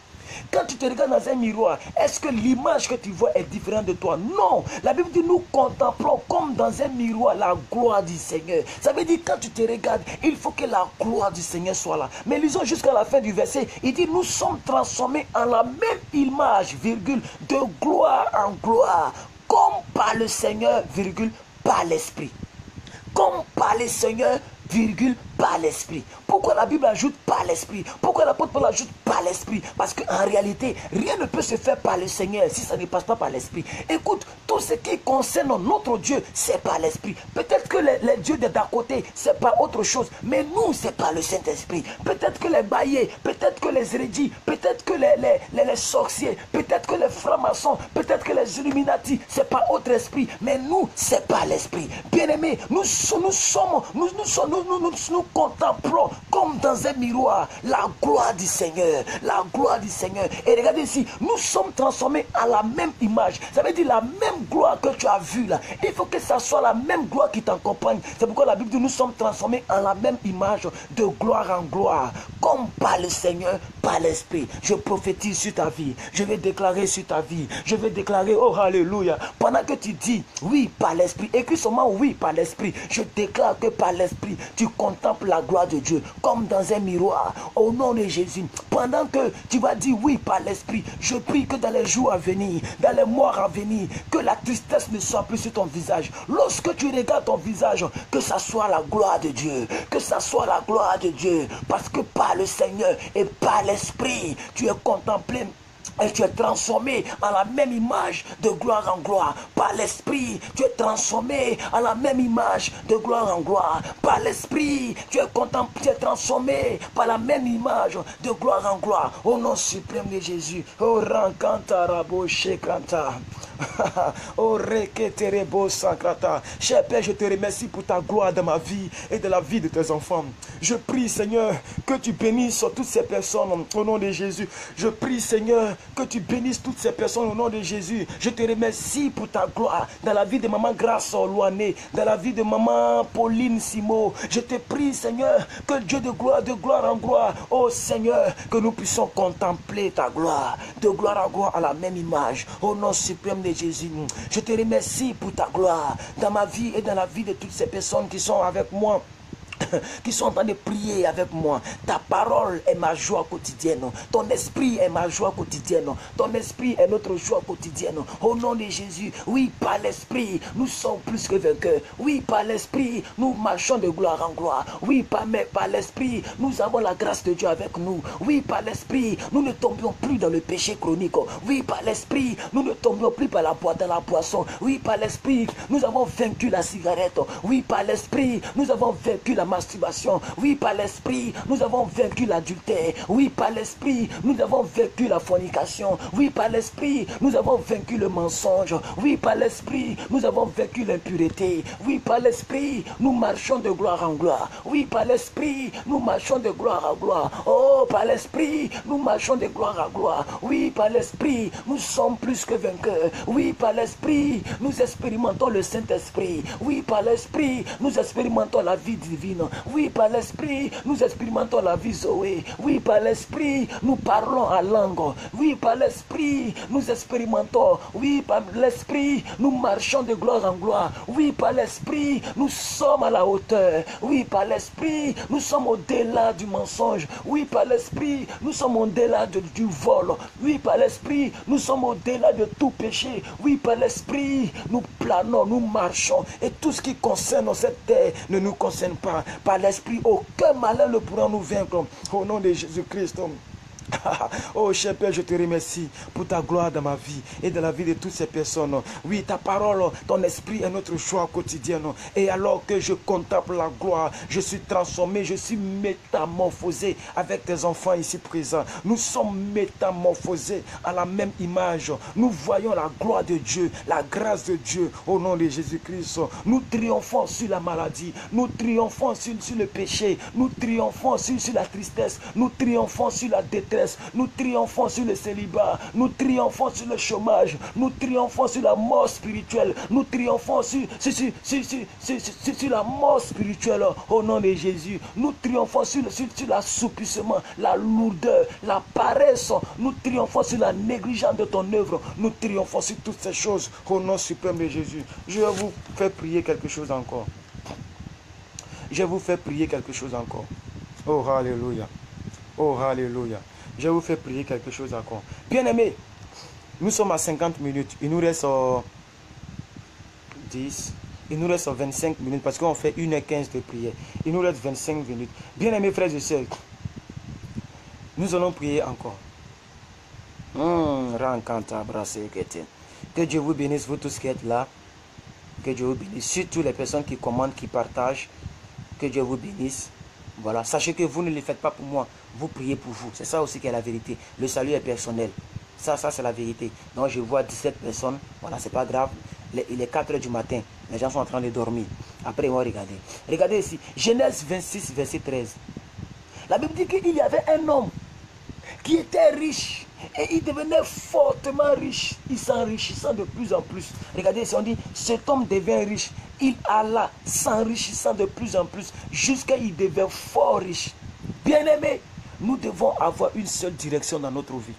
Quand tu te regardes dans un miroir, est-ce que l'image que tu vois est différente de toi? Non. La Bible dit nous contemplons comme dans un miroir la gloire du Seigneur. Ça veut dire quand tu te regardes, il faut que la gloire du Seigneur soit là. Mais lisons jusqu'à la fin du verset. Il dit nous sommes transformés en la même image, virgule, de gloire en gloire. Comme par le Seigneur, virgule, par l'Esprit. Comme par le Seigneur, virgule, par l'Esprit. Pourquoi la Bible ajoute par l'Esprit? Pourquoi l'apôtre Paul ajoute par l'Esprit? Parce qu'en réalité, rien ne peut se faire par le Seigneur si ça ne passe pas par l'Esprit. Écoute, tout ce qui concerne notre Dieu, c'est par l'Esprit. Peut-être que les dieux d'à côté, c'est pas autre chose. Mais nous, c'est par le Saint-Esprit. Peut-être que les baillés, peut-être que les hérédits, peut-être que les sorciers, peut-être que les francs-maçons, peut-être que les Illuminati, c'est pas autre esprit. Mais nous, c'est par l'Esprit. Bien-aimés, nous contemplons comme dans un miroir la gloire du Seigneur, la gloire du Seigneur. Et regardez ici, nous sommes transformés en la même image. Ça veut dire la même gloire que tu as vue là. Il faut que ça soit la même gloire qui t'accompagne. C'est pourquoi la Bible dit nous sommes transformés en la même image de gloire en gloire, comme par le Seigneur, par l'Esprit. Je prophétise sur ta vie. Je vais déclarer sur ta vie. Je vais déclarer, oh alléluia. Pendant que tu dis oui par l'Esprit, écris seulement oui par l'Esprit. Je déclare que par l'Esprit, tu contemples la gloire de Dieu comme dans un miroir au nom de Jésus. Pendant que tu vas dire oui par l'Esprit, je prie que dans les jours à venir, dans les mois à venir, que la tristesse ne soit plus sur ton visage. Lorsque tu regardes ton visage, que ça soit la gloire de Dieu, que ça soit la gloire de Dieu, parce que par le Seigneur et par l'Esprit, tu es contemplé et tu es transformé en la même image de gloire en gloire. Par l'Esprit, tu es transformé en la même image de gloire en gloire. Par l'Esprit, tu es transformé par la même image de gloire en gloire. Au nom suprême de Jésus. Oh, rancanta rabo shekanta. Oh, reketerebo sankrata. Cher Père, je te remercie pour ta gloire dans ma vie et de la vie de tes enfants. Je prie, Seigneur, que tu bénisses toutes ces personnes au nom de Jésus. Je prie, Seigneur, que tu bénisses toutes ces personnes au nom de Jésus. Je te remercie pour ta gloire dans la vie de maman Grâce Loané, dans la vie de maman Pauline Simo. Je te prie, Seigneur, que Dieu de gloire en gloire, oh Seigneur, que nous puissions contempler ta gloire, de gloire en gloire à la même image, au nom suprême de Jésus. Je te remercie pour ta gloire dans ma vie et dans la vie de toutes ces personnes qui sont avec moi, qui sont en train de prier avec moi. Ta parole est ma joie quotidienne. Ton esprit est ma joie quotidienne. Ton esprit est notre joie quotidienne. Au nom de Jésus, oui, par l'esprit, nous sommes plus que vainqueurs. Oui, par l'esprit, nous marchons de gloire en gloire. Oui, par l'esprit, nous avons la grâce de Dieu avec nous. Oui, par l'esprit, nous ne tombions plus dans le péché chronique. Oui, par l'esprit, nous ne tombions plus dans la poisson. Oui, par l'esprit, nous avons vaincu la cigarette. Oui, par l'esprit, nous avons vaincu la masturbation. Oui, par l'esprit, nous avons vaincu l'adultère. Oui, par l'esprit, nous avons vaincu la fornication. Oui, par l'esprit, nous avons vaincu le mensonge. Oui, par l'esprit, nous avons vaincu l'impureté. Oui, par l'esprit, nous marchons de gloire en gloire. Oui, par l'esprit, nous marchons de gloire en gloire. Oh, par l'esprit, nous marchons de gloire en gloire. Oui, par l'esprit, nous sommes plus que vainqueurs. Oui, par l'esprit, nous expérimentons le Saint-Esprit. Oui, par l'esprit, nous expérimentons la vie divine. domine. Oui, par l'esprit, nous expérimentons la vie Zoé. Oui, par l'esprit, nous parlons à langue. Oui, par l'esprit, nous expérimentons. Oui, par l'esprit, nous marchons de gloire en gloire. Oui, par l'esprit, nous sommes à la hauteur. Oui, par l'esprit, nous sommes au-delà du mensonge. Oui, par l'esprit, nous sommes au-delà du vol. Oui, par l'esprit, nous sommes au-delà de tout péché. Oui, par l'esprit, nous planons, nous marchons. Et tout ce qui concerne cette terre ne nous concerne pas. Par l'esprit, aucun malin ne pourra nous vaincre. Au nom de Jésus-Christ. Oh, cher Père, je te remercie pour ta gloire dans ma vie et dans la vie de toutes ces personnes. Oui, ta parole, ton esprit est notre choix quotidien. Et alors que je contemple la gloire, je suis transformé, je suis métamorphosé avec tes enfants ici présents. Nous sommes métamorphosés à la même image. Nous voyons la gloire de Dieu, la grâce de Dieu au nom de Jésus-Christ. Nous triomphons sur la maladie, nous triomphons sur le péché, nous triomphons sur la tristesse, nous triomphons sur la détresse. Nous triomphons sur le célibat, nous triomphons sur le chômage, nous triomphons sur la mort spirituelle, nous triomphons sur la mort spirituelle au nom de Jésus. Nous triomphons sur l'assoupissement, la lourdeur, la paresse, nous triomphons sur la négligence de ton œuvre, nous triomphons sur toutes ces choses au nom suprême de Jésus. Je vais vous faire prier quelque chose encore. Je vais vous faire prier quelque chose encore. Oh, alléluia. Oh, alléluia. Je vais vous faire prier quelque chose encore. Bien-aimés, nous sommes à 50 minutes. Il nous reste 10. Il nous reste 25 minutes parce qu'on fait 1h15 de prière. Il nous reste 25 minutes. Bien-aimés frères et sœurs, nous allons prier encore. Que Dieu vous bénisse, vous tous qui êtes là. Que Dieu vous bénisse. Surtout les personnes qui commandent, qui partagent. Que Dieu vous bénisse. Voilà, sachez que vous ne le faites pas pour moi, vous priez pour vous. C'est ça aussi qui est la vérité. Le salut est personnel. Ça c'est la vérité. Donc je vois 17 personnes, voilà, c'est pas grave. Il est 4 h du matin, les gens sont en train de dormir. Après ils vont regarder. Regardez ici, Genèse 26, verset 13. La Bible dit qu'il y avait un homme qui était riche. Et il devenait fortement riche. Il s'enrichissant de plus en plus. Regardez ici, on dit, cet homme devient riche. Il alla s'enrichissant de plus en plus jusqu'à il devient fort riche. Bien-aimés, nous devons avoir une seule direction dans notre vie.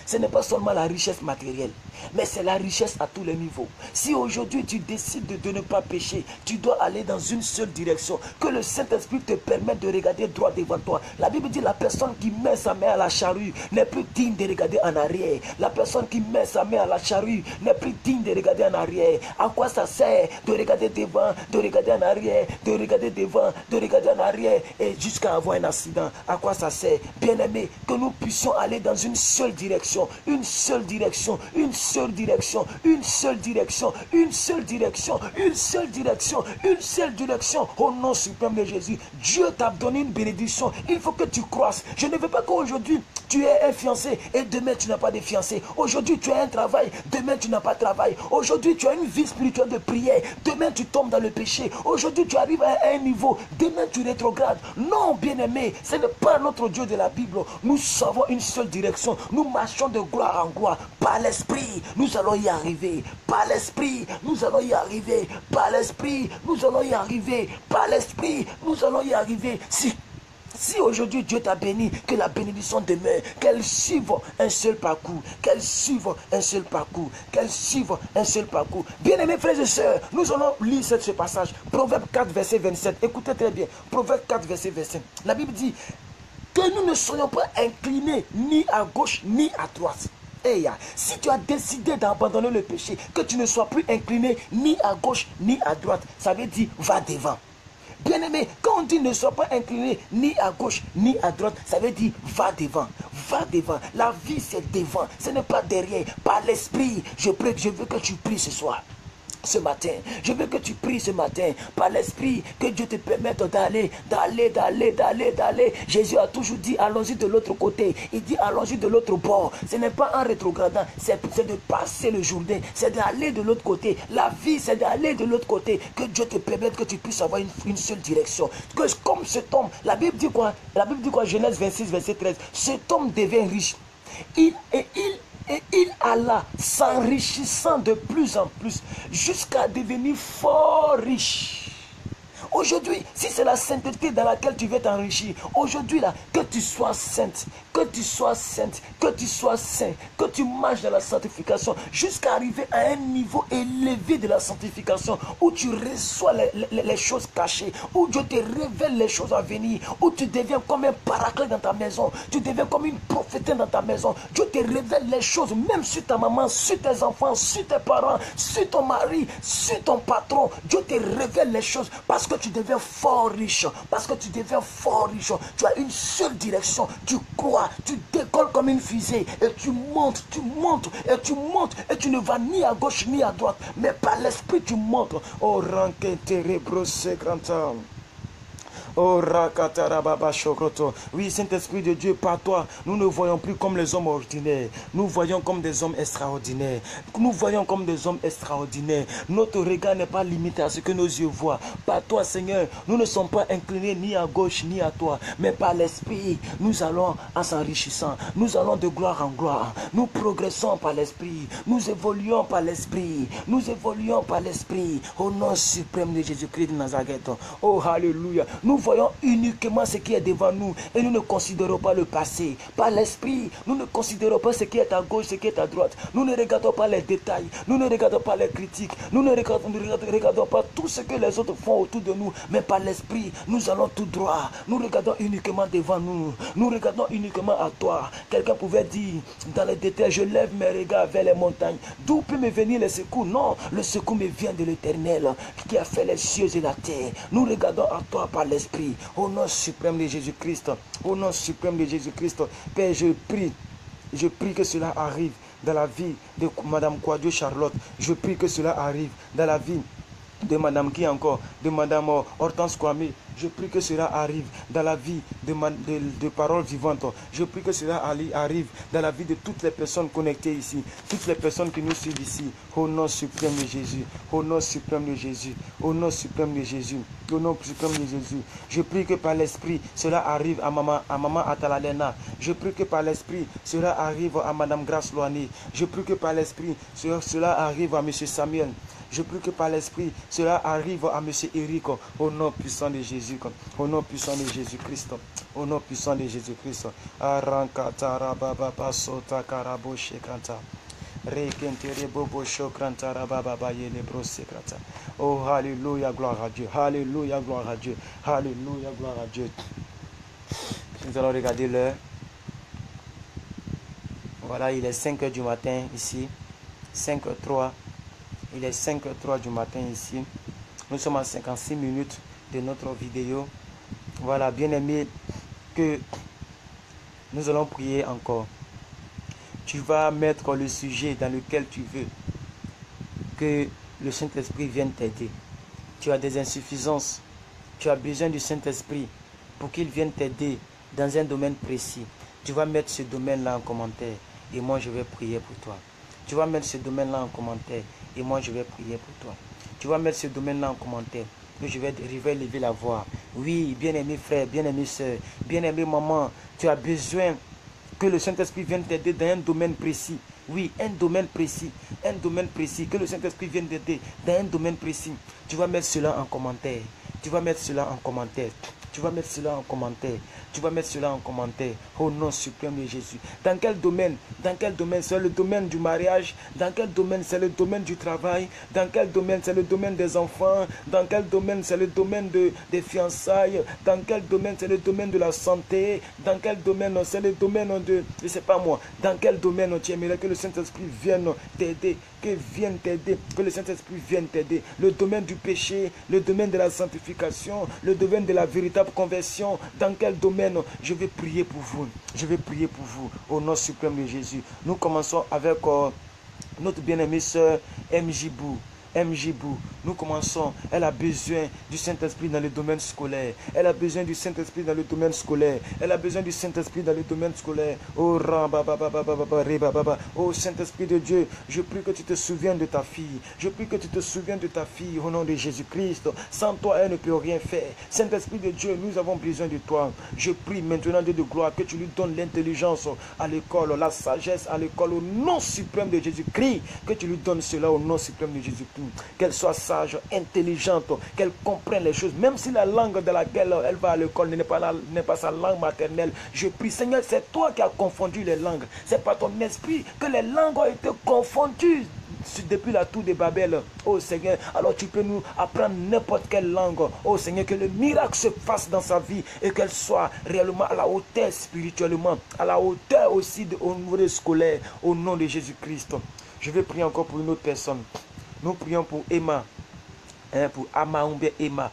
Ce n'est pas seulement la richesse matérielle, mais c'est la richesse à tous les niveaux. Si aujourd'hui tu décides de ne pas pécher, tu dois aller dans une seule direction. Que le Saint-Esprit te permette de regarder droit devant toi. La Bible dit la personne qui met sa main à la charrue n'est plus digne de regarder en arrière. La personne qui met sa main à la charrue n'est plus digne de regarder en arrière. À quoi ça sert de regarder devant, de regarder en arrière, de regarder devant, de regarder en arrière et jusqu'à avoir un accident? À quoi ça sert? Bien-aimé, que nous puissions aller dans une seule direction. Une seule direction, une seule direction, une seule direction, une seule direction, une seule direction, une seule direction. Au nom suprême de Jésus, Dieu t'a donné une bénédiction. Il faut que tu croisses. Je ne veux pas qu'aujourd'hui tu aies un fiancé et demain tu n'as pas de fiancé. Aujourd'hui tu as un travail, demain tu n'as pas de travail. Aujourd'hui tu as une vie spirituelle de prière, demain tu tombes dans le péché. Aujourd'hui tu arrives à un niveau, demain tu rétrogrades. Non, bien-aimé, ce n'est pas notre Dieu de la Bible. Nous savons une seule direction. Nous marchons de gloire en gloire. Par l'esprit, nous allons y arriver. Par l'esprit, nous allons y arriver. Par l'esprit, nous allons y arriver. Par l'esprit, nous allons y arriver. Si aujourd'hui Dieu t'a béni, que la bénédiction demeure, qu'elle suive un seul parcours, qu'elle suive un seul parcours, qu'elle suive un seul parcours. Bien-aimés frères et sœurs, nous allons lire ce passage. Proverbe 4, verset 27. Écoutez très bien. Proverbe 4, verset 27. La Bible dit que nous ne soyons pas inclinés ni à gauche ni à droite. Hey, si tu as décidé d'abandonner le péché, que tu ne sois plus incliné ni à gauche ni à droite, ça veut dire va devant. Bien-aimé, quand on dit ne sois pas incliné ni à gauche ni à droite, ça veut dire va devant. Va devant. La vie c'est devant, ce n'est pas derrière. Par l'esprit, je prie, je veux que tu pries ce soir. Ce matin, je veux que tu pries ce matin par l'esprit, que Dieu te permette d'aller. Jésus a toujours dit allons-y de l'autre côté. Il dit allons-y de l'autre bord. Ce n'est pas en rétrogradant, c'est de passer le Jourdain, c'est d'aller de l'autre côté. La vie c'est d'aller de l'autre côté. Que Dieu te permette que tu puisses avoir une seule direction. Que comme cet homme, la Bible dit quoi? La Bible dit quoi? Genèse 26 verset 13. Cet homme devient riche. Il alla s'enrichissant de plus en plus jusqu'à devenir fort riche. Aujourd'hui, si c'est la sainteté dans laquelle tu veux t'enrichir, aujourd'hui là, que tu sois sainte, que tu sois sainte, que tu sois saint, que tu marches dans la sanctification jusqu'à arriver à un niveau élevé de la sanctification où tu reçois les choses cachées, où Dieu te révèle les choses à venir, où tu deviens comme un paraclet dans ta maison, tu deviens comme une prophétesse dans ta maison. Dieu te révèle les choses, même sur ta maman, sur tes enfants, sur tes parents, sur ton mari, sur ton patron. Dieu te révèle les choses parce que tu deviens fort riche, parce que tu deviens fort riche. Tu as une seule direction, tu crois, tu décolles comme une fusée et tu montes, et tu montes et tu ne vas ni à gauche ni à droite, mais par l'esprit tu montes. Oh, ranke terebro secrantam. Oh, Rakatarababa Shokroto. Oui, Saint-Esprit de Dieu, par toi, nous ne voyons plus comme les hommes ordinaires. Nous voyons comme des hommes extraordinaires. Nous voyons comme des hommes extraordinaires. Notre regard n'est pas limité à ce que nos yeux voient. Par toi, Seigneur, nous ne sommes pas inclinés ni à gauche ni à toi, mais par l'Esprit, nous allons en s'enrichissant. Nous allons de gloire en gloire. Nous progressons par l'Esprit. Nous évoluons par l'Esprit. Nous évoluons par l'Esprit. Au nom suprême de Jésus-Christ de Nazareth. Oh, Alléluia. Nous voyons uniquement ce qui est devant nous et nous ne considérons pas le passé. Par l'esprit, nous ne considérons pas ce qui est à gauche, ce qui est à droite. Nous ne regardons pas les détails, nous ne regardons pas les critiques, nous ne regardons pas tout ce que les autres font autour de nous. Mais par l'esprit, nous allons tout droit. Nous regardons uniquement devant nous. Nous regardons uniquement à toi. Quelqu'un pouvait dire dans les détails, je lève mes regards vers les montagnes. D'où peut me venir le secours? Non, le secours me vient de l'Éternel qui a fait les cieux et la terre. Nous regardons à toi par l'esprit. Au nom suprême de Jésus-Christ, au nom suprême de Jésus-Christ, Père, je prie que cela arrive dans la vie de Madame Kouadio Charlotte. Je prie que cela arrive dans la vie de Madame qui encore, de Madame Hortense Kwame. Je prie que cela arrive dans la vie de Paroles Vivantes. Je prie que cela arrive dans la vie de toutes les personnes connectées ici, toutes les personnes qui nous suivent ici. Au nom suprême de Jésus, au nom suprême de Jésus, au nom suprême de Jésus, au nom suprême de Jésus. Je prie que par l'Esprit, cela arrive à Maman Atalalena. Je prie que par l'Esprit, cela arrive à Madame Grace Loani. Je prie que par l'Esprit, cela arrive à Monsieur Samuel. Je prie que par l'Esprit, cela arrive à M. Eric, au nom puissant de Jésus, au nom puissant de Jésus-Christ, au nom puissant de Jésus-Christ. Oh, alléluia, gloire à Dieu, alléluia, gloire à Dieu, alléluia, gloire à Dieu. Nous allons regarder l'heure. Voilà, il est 5 h du matin ici, 5h03. Il est 5h03 du matin ici. Nous sommes à 56 minutes de notre vidéo. Voilà, bien aimé, que nous allons prier encore. Tu vas mettre le sujet dans lequel tu veux que le Saint-Esprit vienne t'aider. Tu as des insuffisances. Tu as besoin du Saint-Esprit pour qu'il vienne t'aider dans un domaine précis. Tu vas mettre ce domaine-là en commentaire et moi je vais prier pour toi. Tu vas mettre ce domaine-là en commentaire et moi je vais prier pour toi. Tu vas mettre ce domaine-là en commentaire que je vais lever la voix. Oui, bien-aimé frère, bien-aimé soeur, bien-aimé maman, tu as besoin que le Saint-Esprit vienne t'aider dans un domaine précis. Oui, un domaine précis, que le Saint-Esprit vienne t'aider dans un domaine précis. Tu vas mettre cela en commentaire. Tu vas mettre cela en commentaire. Tu vas mettre cela en commentaire. Tu vas mettre cela en commentaire. Au nom suprême de Jésus. Dans quel domaine? Dans quel domaine? C'est le domaine du mariage. Dans quel domaine? C'est le domaine du travail. Dans quel domaine? C'est le domaine des enfants. Dans quel domaine? C'est le domaine des fiançailles. Dans quel domaine? C'est le domaine de la santé. Dans quel domaine? C'est le domaine de... Je ne sais pas moi. Dans quel domaine tu aimerais que le Saint-Esprit vienne t'aider? Que vienne t'aider? Que le Saint-Esprit vienne t'aider. Le domaine du péché. Le domaine de la sanctification. Le domaine de la véritable conversion. Dans quel domaine? Je vais prier pour vous. Je vais prier pour vous. Au nom suprême de Jésus. Nous commençons avec notre bien-aimée sœur MJ Bou. Nous commençons. Elle a besoin du Saint-Esprit dans le domaine scolaire. Elle a besoin du Saint-Esprit dans le domaine scolaire. Elle a besoin du Saint-Esprit dans le domaine scolaire. Oh, oh Saint-Esprit de Dieu, je prie que tu te souviennes de ta fille. Je prie que tu te souviennes de ta fille au nom de Jésus-Christ. Sans toi, elle ne peut rien faire. Saint-Esprit de Dieu, nous avons besoin de toi. Je prie maintenant, Dieu de gloire, que tu lui donnes l'intelligence à l'école, la sagesse à l'école, au nom suprême de Jésus-Christ. Que tu lui donnes cela au nom suprême de Jésus-Christ. qu'elle soit sage, intelligente, qu'elle comprenne les choses, même si la langue de laquelle elle va à l'école n'est pas sa langue maternelle. Je prie, Seigneur, c'est toi qui as confondu les langues. C'est par ton esprit que les langues ont été confondues depuis la tour de Babel. Oh Seigneur, alors tu peux nous apprendre n'importe quelle langue. Oh Seigneur, que le miracle se fasse dans sa vie et qu'elle soit réellement à la hauteur spirituellement, à la hauteur aussi au niveau des scolaires, au nom de Jésus-Christ. Je vais prier encore pour une autre personne. Nous prions pour Emma, pour Amaoumbe Emma.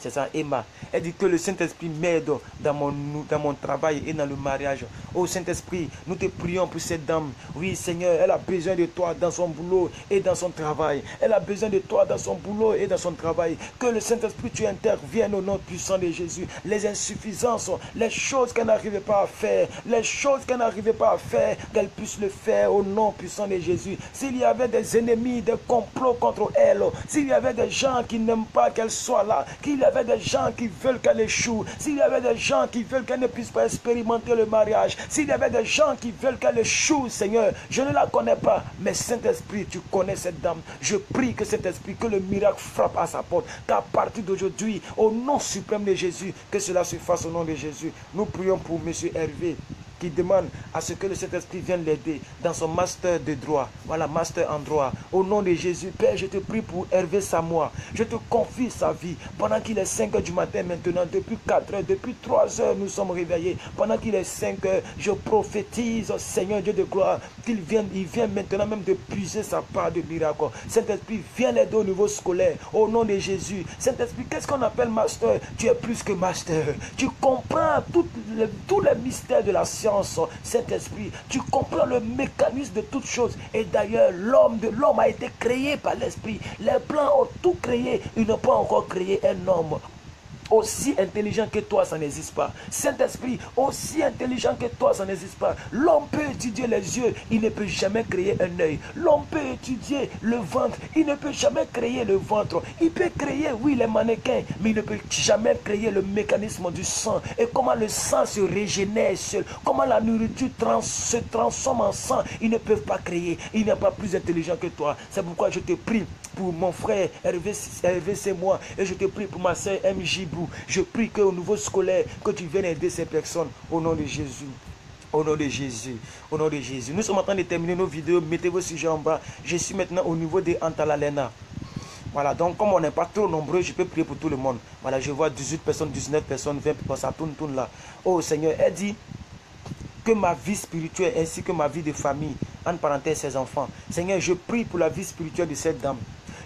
C'est ça, Emma. Elle dit que le Saint-Esprit m'aide dans mon travail et dans le mariage. Oh Saint-Esprit, nous te prions pour cette dame. Oui Seigneur, elle a besoin de toi dans son boulot et dans son travail. Elle a besoin de toi dans son boulot et dans son travail. Que le Saint-Esprit, tu interviennes au nom puissant de Jésus. Les insuffisances, les choses qu'elle n'arrivait pas à faire, les choses qu'elle n'arrivait pas à faire, qu'elle puisse le faire au nom puissant de Jésus. S'il y avait des ennemis, des complots contre elle, s'il y avait des gens qui n'aiment pas qu'elle soit là, qu'il y avait des gens qui veulent qu'elle échoue, s'il y avait des gens qui veulent qu'elle ne puisse pas expérimenter le mariage, s'il y avait des gens qui veulent qu'elle échoue, Seigneur, je ne la connais pas, mais Saint-Esprit, tu connais cette dame. Je prie que cet esprit, que le miracle frappe à sa porte, qu'à partir d'aujourd'hui, au nom suprême de Jésus, que cela se fasse au nom de Jésus. Nous prions pour M. Hervé, qui demande à ce que le Saint-Esprit vienne l'aider dans son master de droit. Voilà, master en droit. Au nom de Jésus, Père, je te prie pour Hervé Samoa. Je te confie sa vie. Pendant qu'il est 5 h du matin maintenant, depuis 4 h, depuis 3 h, nous sommes réveillés. Pendant qu'il est 5 h, je prophétise, Seigneur Dieu de gloire, il vient maintenant même de puiser sa part de miracle. Saint-Esprit, viens l'aider au niveau scolaire. Au nom de Jésus. Saint-Esprit, qu'est-ce qu'on appelle master? Tu es plus que master. Tu comprends tous les mystères de la science. Saint-Esprit, tu comprends le mécanisme de toutes choses. Et d'ailleurs, l'homme a été créé par l'Esprit. Les plans ont tout créé. Ils n'ont pas encore créé un homme aussi intelligent que toi, ça n'existe pas. Saint-Esprit, aussi intelligent que toi, ça n'existe pas. L'homme peut étudier les yeux, il ne peut jamais créer un œil. L'homme peut étudier le ventre, il ne peut jamais créer le ventre. Il peut créer, oui, les mannequins, mais il ne peut jamais créer le mécanisme du sang. Et comment le sang se régénère seul, comment la nourriture se transforme en sang, ils ne peuvent pas créer. Il n'est pas plus intelligent que toi. C'est pourquoi je te prie pour mon frère Hervé, c'est moi, et je te prie pour ma soeur MJ Bou. Je prie qu'au niveau scolaire, que tu viennes aider ces personnes au nom de Jésus. Au nom de Jésus, au nom de Jésus. Nous sommes en train de terminer nos vidéos. Mettez vos sujets en bas. Je suis maintenant au niveau des Antalalena. Voilà, donc comme on n'est pas trop nombreux, je peux prier pour tout le monde. Voilà, je vois 18 personnes, 19 personnes, 20 personnes, ça tourne là. Oh Seigneur, elle dit que ma vie spirituelle ainsi que ma vie de famille, entre parenthèses ses enfants. Seigneur, je prie pour la vie spirituelle de cette dame.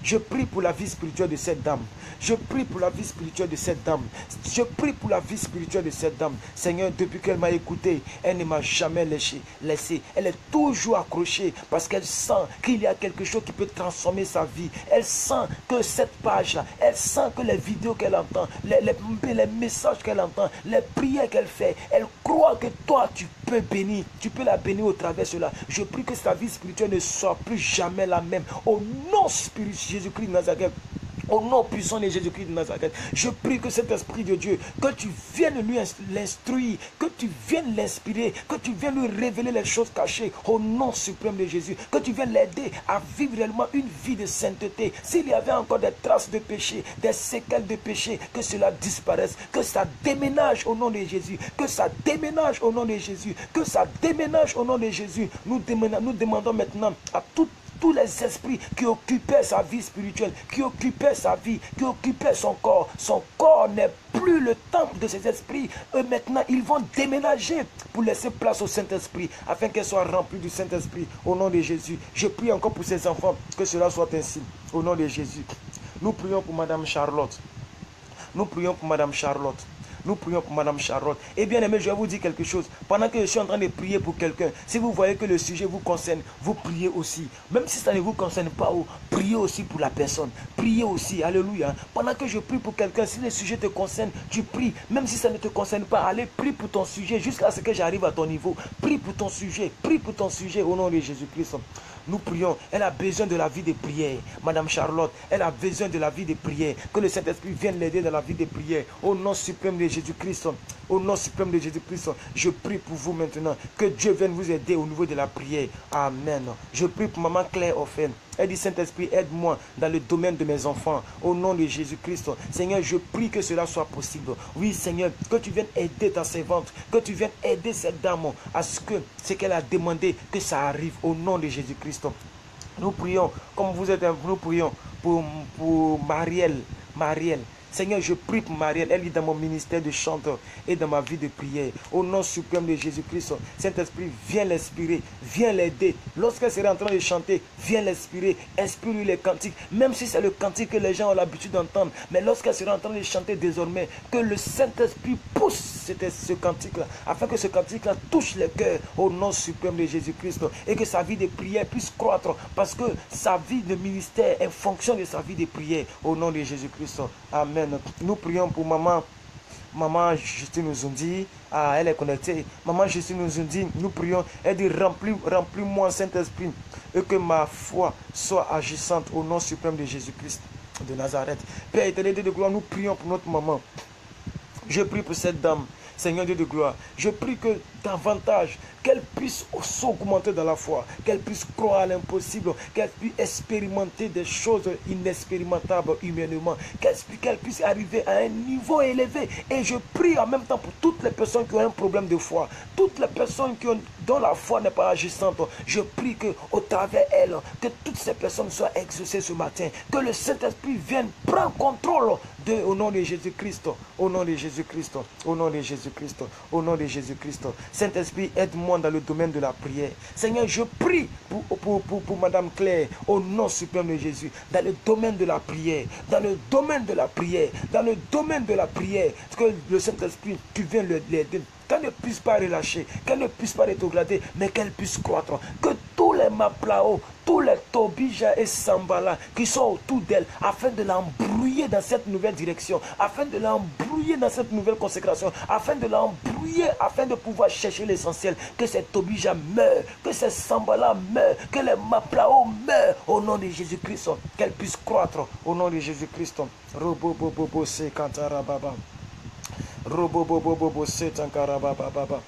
Je prie pour la vie spirituelle de cette dame. Je prie pour la vie spirituelle de cette dame. Je prie pour la vie spirituelle de cette dame. Seigneur, depuis qu'elle m'a écouté, elle ne m'a jamais laissé. Elle est toujours accrochée parce qu'elle sent qu'il y a quelque chose qui peut transformer sa vie. Elle sent que cette page-là, elle sent que les vidéos qu'elle entend, les messages qu'elle entend, les prières qu'elle fait, elle croit que toi, tu peux bénir. Tu peux la bénir au travers de cela. Je prie que sa vie spirituelle ne soit plus jamais la même. Au nom spirituel Jésus-Christ de Nazareth. Au nom puissant de Jésus-Christ de Nazareth, je prie que cet esprit de Dieu, que tu viennes lui l'instruire, que tu viennes l'inspirer, que tu viennes lui révéler les choses cachées au nom suprême de Jésus, que tu viennes l'aider à vivre réellement une vie de sainteté. S'il y avait encore des traces de péché, des séquelles de péché, que cela disparaisse, que ça déménage au nom de Jésus, que ça déménage au nom de Jésus, que ça déménage au nom de Jésus. Nous demandons maintenant à tous les esprits qui occupaient sa vie spirituelle, qui occupaient sa vie, qui occupaient son corps. Son corps n'est plus le temple de ces esprits. Eux maintenant, ils vont déménager pour laisser place au Saint-Esprit, afin qu'elle soit remplie du Saint-Esprit. Au nom de Jésus, je prie encore pour ces enfants, que cela soit ainsi. Au nom de Jésus. Nous prions pour Madame Charlotte. Nous prions pour Madame Charlotte. Nous prions pour Madame Charlotte. Et bien aimé, je vais vous dire quelque chose. Pendant que je suis en train de prier pour quelqu'un, si vous voyez que le sujet vous concerne, vous priez aussi. Même si ça ne vous concerne pas, priez aussi pour la personne. Priez aussi. Alléluia. Pendant que je prie pour quelqu'un, si le sujet te concerne, tu pries. Même si ça ne te concerne pas, allez, prie pour ton sujet jusqu'à ce que j'arrive à ton niveau. Prie pour ton sujet. Prie pour ton sujet au nom de Jésus-Christ. Nous prions. Elle a besoin de la vie de prière. Madame Charlotte, elle a besoin de la vie de prière. Que le Saint-Esprit vienne l'aider dans la vie de prière. Au nom suprême de Jésus-Christ, au nom suprême de Jésus-Christ, je prie pour vous maintenant. Que Dieu vienne vous aider au niveau de la prière. Amen. Je prie pour maman Claire Offen. Elle dit, Saint-Esprit, aide-moi dans le domaine de mes enfants. Au nom de Jésus-Christ. Seigneur, je prie que cela soit possible. Oui, Seigneur, que tu viennes aider ta servante. Que tu viennes aider cette dame à ce qu'elle a demandé, que ça arrive. Au nom de Jésus-Christ. Nous prions, comme vous êtes, nous prions pour Marielle. Seigneur, je prie pour Marielle. Elle est dans mon ministère de chanteur et dans ma vie de prière. Au nom suprême de Jésus-Christ, Saint-Esprit, viens l'inspirer, viens l'aider. Lorsqu'elle sera en train de chanter, viens l'inspirer. Inspire-lui les cantiques, même si c'est le cantique que les gens ont l'habitude d'entendre. Mais lorsqu'elle sera en train de chanter désormais, que le Saint-Esprit pousse ce cantique-là, afin que ce cantique-là touche les cœurs au nom suprême de Jésus-Christ. Et que sa vie de prière puisse croître, parce que sa vie de ministère est fonction de sa vie de prière. Au nom de Jésus-Christ. Amen. Nous prions pour maman Justine Ozundi. Elle est connectée. Maman Justine Ozundi, nous prions. Elle dit, remplis-moi Saint-Esprit, et que ma foi soit agissante au nom suprême de Jésus-Christ de Nazareth. Père éternel de gloire, nous prions pour notre maman. Je prie pour cette dame, Seigneur Dieu de gloire. Je prie que davantage, qu'elle puisse s'augmenter dans la foi, qu'elle puisse croire à l'impossible, qu'elle puisse expérimenter des choses inexpérimentables humainement, qu'elle puisse arriver à un niveau élevé. Et je prie en même temps pour toutes les personnes qui ont un problème de foi, toutes les personnes dont la foi n'est pas agissante. Je prie qu'au travers d'elles, que toutes ces personnes soient exaucées ce matin, que le Saint-Esprit vienne prendre contrôle au nom de Jésus-Christ, au nom de Jésus-Christ, au nom de Jésus-Christ, au nom de Jésus-Christ. Saint-Esprit, aide-moi dans le domaine de la prière. Seigneur, je prie pour Madame Claire, au nom suprême de Jésus, dans le domaine de la prière, dans le domaine de la prière, dans le domaine de la prière, que le Saint-Esprit, tu viens l'aider, qu'elle ne puisse pas relâcher, qu'elle ne puisse pas rétrograder, mais qu'elle puisse croître. Que tous les Maplao, tous les Tobija et Sambala qui sont autour d'elle, afin de l'embrouiller dans cette nouvelle direction, afin de l'embrouiller dans cette nouvelle consécration, afin de l'embrouiller, afin de pouvoir chercher l'essentiel, que ces Tobija meurent, que ces Sambala meurent, que les Maplao meurent, au nom de Jésus-Christ, qu'elle puisse croître, au nom de Jésus-Christ. Robo bobo se kantara baba. Robo bobo setan karababa baba.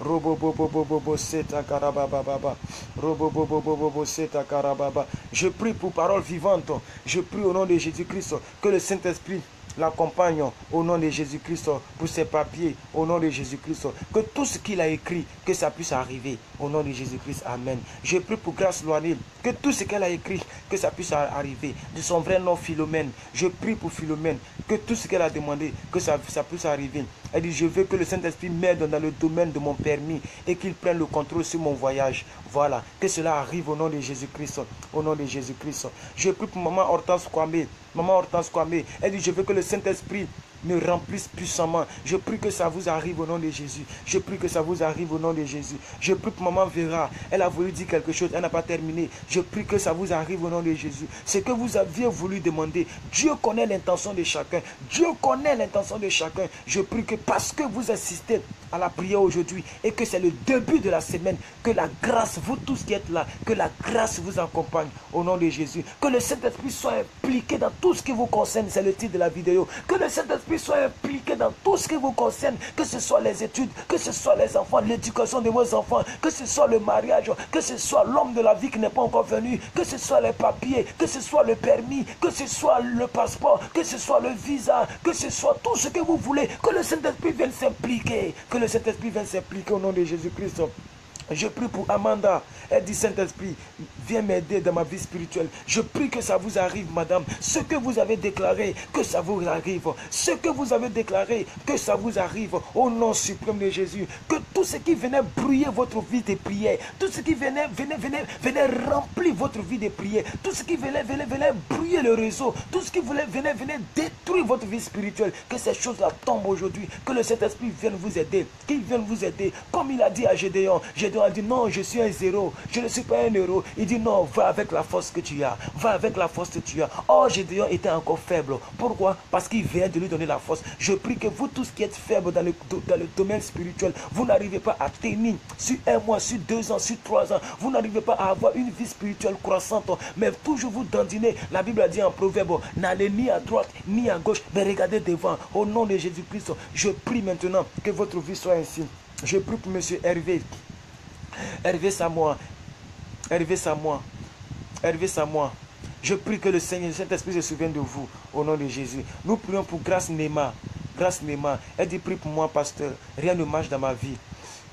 Robo bobo setan karababa baba. Robo bobo setan karababa. Je prie pour parole vivante. Je prie au nom de Jésus-Christ que le Saint-Esprit l'accompagne au nom de Jésus-Christ pour ses papiers, au nom de Jésus-Christ, que tout ce qu'il a écrit, que ça puisse arriver, au nom de Jésus-Christ, Amen. Je prie pour Grâce Loanil, que tout ce qu'elle a écrit, que ça puisse arriver, de son vrai nom Philomène. Je prie pour Philomène, que tout ce qu'elle a demandé, que ça puisse arriver. Elle dit, je veux que le Saint-Esprit m'aide dans le domaine de mon permis et qu'il prenne le contrôle sur mon voyage. Voilà, que cela arrive au nom de Jésus-Christ, au nom de Jésus-Christ. Je prie pour Maman Hortense Kwame. Maman Hortense Kwame, elle dit, je veux que le Saint-Esprit me remplisse puissamment. Je prie que ça vous arrive au nom de Jésus. Je prie que ça vous arrive au nom de Jésus. Je prie pour Maman Vera. Elle a voulu dire quelque chose, elle n'a pas terminé. Je prie que ça vous arrive au nom de Jésus. Ce que vous aviez voulu demander, Dieu connaît l'intention de chacun. Dieu connaît l'intention de chacun. Je prie que parce que vous assistez à la prière aujourd'hui et que c'est le début de la semaine, que la grâce, vous tous qui êtes là, que la grâce vous accompagne au nom de Jésus. Que le Saint-Esprit soit impliqué dans tout ce qui vous concerne, c'est le titre de la vidéo. Que le Saint-Esprit soit impliqué dans tout ce qui vous concerne, que ce soit les études, que ce soit les enfants, l'éducation de vos enfants, que ce soit le mariage, que ce soit l'homme de la vie qui n'est pas encore venu, que ce soit les papiers, que ce soit le permis, que ce soit le passeport, que ce soit le visa, que ce soit tout ce que vous voulez, que le Saint-Esprit vienne s'impliquer, que le Saint-Esprit vienne s'impliquer au nom de Jésus-Christ. Je prie pour Amanda. Elle dit, Saint-Esprit, viens m'aider dans ma vie spirituelle. Je prie que ça vous arrive, madame. Ce que vous avez déclaré, que ça vous arrive. Ce que vous avez déclaré, que ça vous arrive. Au nom suprême de Jésus. Que tout ce qui venait brouiller votre vie de prière, tout ce qui venait remplir votre vie de prière, tout ce qui venait brouiller le réseau, tout ce qui venait détruire votre vie spirituelle, que ces choses-là tombent aujourd'hui. Que le Saint-Esprit vienne vous aider. Qu'il vienne vous aider. Comme il a dit à Gédéon. Gédéon a dit, non, je suis un zéro. Je ne suis pas un héros. Il dit, dis non, va avec la force que tu as. Va avec la force que tu as. Oh, Gédéon était encore faible. Pourquoi? Parce qu'il vient de lui donner la force. Je prie que vous tous qui êtes faibles dans le domaine spirituel, vous n'arrivez pas à tenir sur 1 mois, sur 2 ans, sur 3 ans. Vous n'arrivez pas à avoir une vie spirituelle croissante, mais toujours vous dandiner. La Bible a dit en proverbe, n'allez ni à droite ni à gauche, mais regardez devant. Au nom de Jésus-Christ, je prie maintenant que votre vie soit ainsi. Je prie pour M. Hervé. Hervé Samoa. Hervé Samoa. Hervé Samoa. Je prie que le Seigneur, le Saint-Esprit se souvienne de vous. Au nom de Jésus. Nous prions pour Grâce Néma. Grâce Néma. Elle dit, prie pour moi, pasteur. Rien ne marche dans ma vie.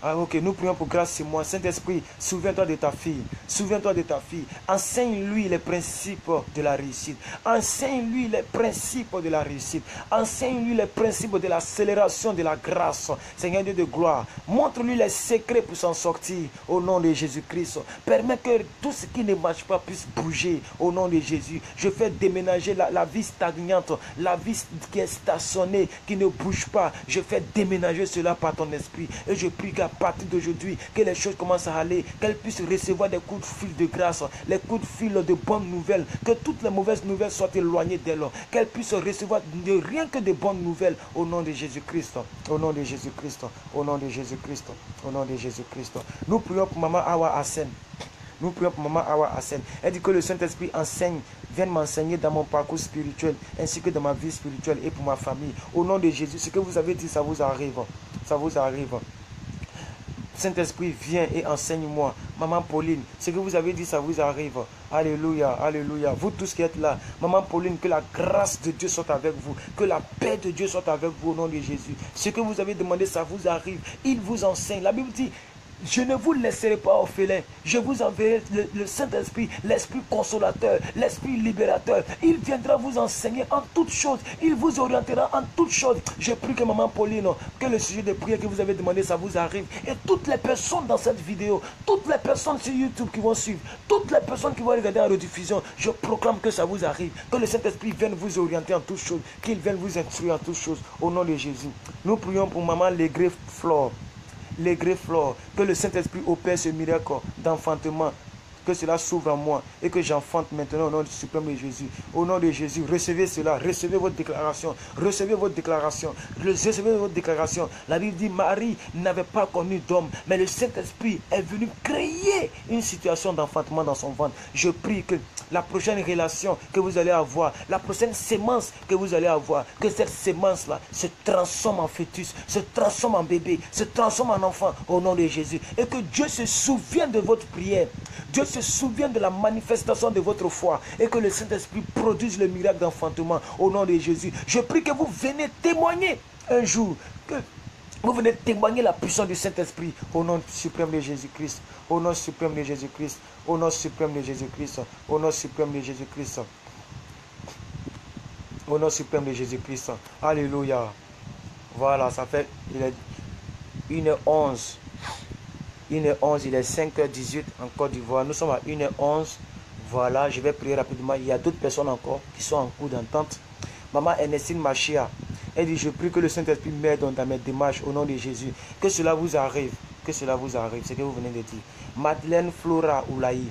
Ah, ok, nous prions pour Grâce c'est moi. Saint-Esprit, souviens-toi de ta fille. Souviens-toi de ta fille. Enseigne-lui les principes de la réussite. Enseigne-lui les principes de la réussite. Enseigne-lui les principes de l'accélération de la grâce. Seigneur Dieu de gloire, montre-lui les secrets pour s'en sortir. Au nom de Jésus-Christ. Permets que tout ce qui ne marche pas puisse bouger. Au nom de Jésus. Je fais déménager la vie stagnante. La vie qui est stationnée, qui ne bouge pas. Je fais déménager cela par ton esprit. Et je prie qu'à partir d'aujourd'hui, que les choses commencent à aller, qu'elle puisse recevoir des coups de fil de grâce, les coups de fil de bonnes nouvelles, que toutes les mauvaises nouvelles soient éloignées d'elle, qu'elle puisse recevoir rien que de bonnes nouvelles au nom de Jésus-Christ, au nom de Jésus-Christ, au nom de Jésus-Christ, au nom de Jésus-Christ. Nous prions pour Maman Awa Hassen. Nous prions pour Maman Awa Hassen. Elle dit que le Saint-Esprit vienne m'enseigner dans mon parcours spirituel, ainsi que dans ma vie spirituelle et pour ma famille. Au nom de Jésus, ce que vous avez dit, ça vous arrive. Ça vous arrive. Saint-Esprit, viens et enseigne-moi. Maman Pauline, ce que vous avez dit, ça vous arrive. Alléluia, alléluia. Vous tous qui êtes là, Maman Pauline, que la grâce de Dieu soit avec vous. Que la paix de Dieu soit avec vous au nom de Jésus. Ce que vous avez demandé, ça vous arrive. Il vous enseigne. La Bible dit, je ne vous laisserai pas orphelin. Je vous enverrai le Saint-Esprit, l'Esprit consolateur, l'Esprit libérateur. Il viendra vous enseigner en toutes choses. Il vous orientera en toutes choses. Je prie que Maman Pauline, que le sujet de prière que vous avez demandé, ça vous arrive. Et toutes les personnes dans cette vidéo, toutes les personnes sur YouTube qui vont suivre, toutes les personnes qui vont regarder en rediffusion, je proclame que ça vous arrive. Que le Saint-Esprit vienne vous orienter en toutes choses. Qu'il vienne vous instruire en toutes choses. Au nom de Jésus. Nous prions pour Maman Légré Flore. Légré Flore, que le Saint-Esprit opère ce miracle d'enfantement, que cela s'ouvre en moi et que j'enfante maintenant au nom du suprême de Jésus. Au nom de Jésus, recevez cela, recevez votre déclaration, recevez votre déclaration, recevez votre déclaration. La Bible dit, Marie n'avait pas connu d'homme, mais le Saint-Esprit est venu créer une situation d'enfantement dans son ventre. Je prie que la prochaine relation que vous allez avoir, la prochaine sémence que vous allez avoir, que cette sémence-là se transforme en fœtus, se transforme en bébé, se transforme en enfant au nom de Jésus. Et que Dieu se souvienne de votre prière. Dieu se souvienne de la manifestation de votre foi et que le Saint-Esprit produise le miracle d'enfantement au nom de Jésus. Je prie que vous venez témoigner un jour, que vous venez témoigner la puissance du Saint-Esprit au nom suprême de Jésus-Christ, au nom suprême de Jésus-Christ, au nom suprême de Jésus-Christ, au nom suprême de Jésus-Christ, au nom suprême de Jésus-Christ. Alléluia. Voilà, ça fait, il est 1h11. 1h11, il est 5h18 en Côte d'Ivoire. Nous sommes à 1h11. Voilà, je vais prier rapidement. Il y a d'autres personnes encore qui sont en cours d'entente. Maman Ernestine Machia, elle dit, je prie que le Saint-Esprit m'aide dans mes démarches au nom de Jésus. Que cela vous arrive. Que cela vous arrive. C'est ce que vous venez de dire. Madeleine Flora Oulaï,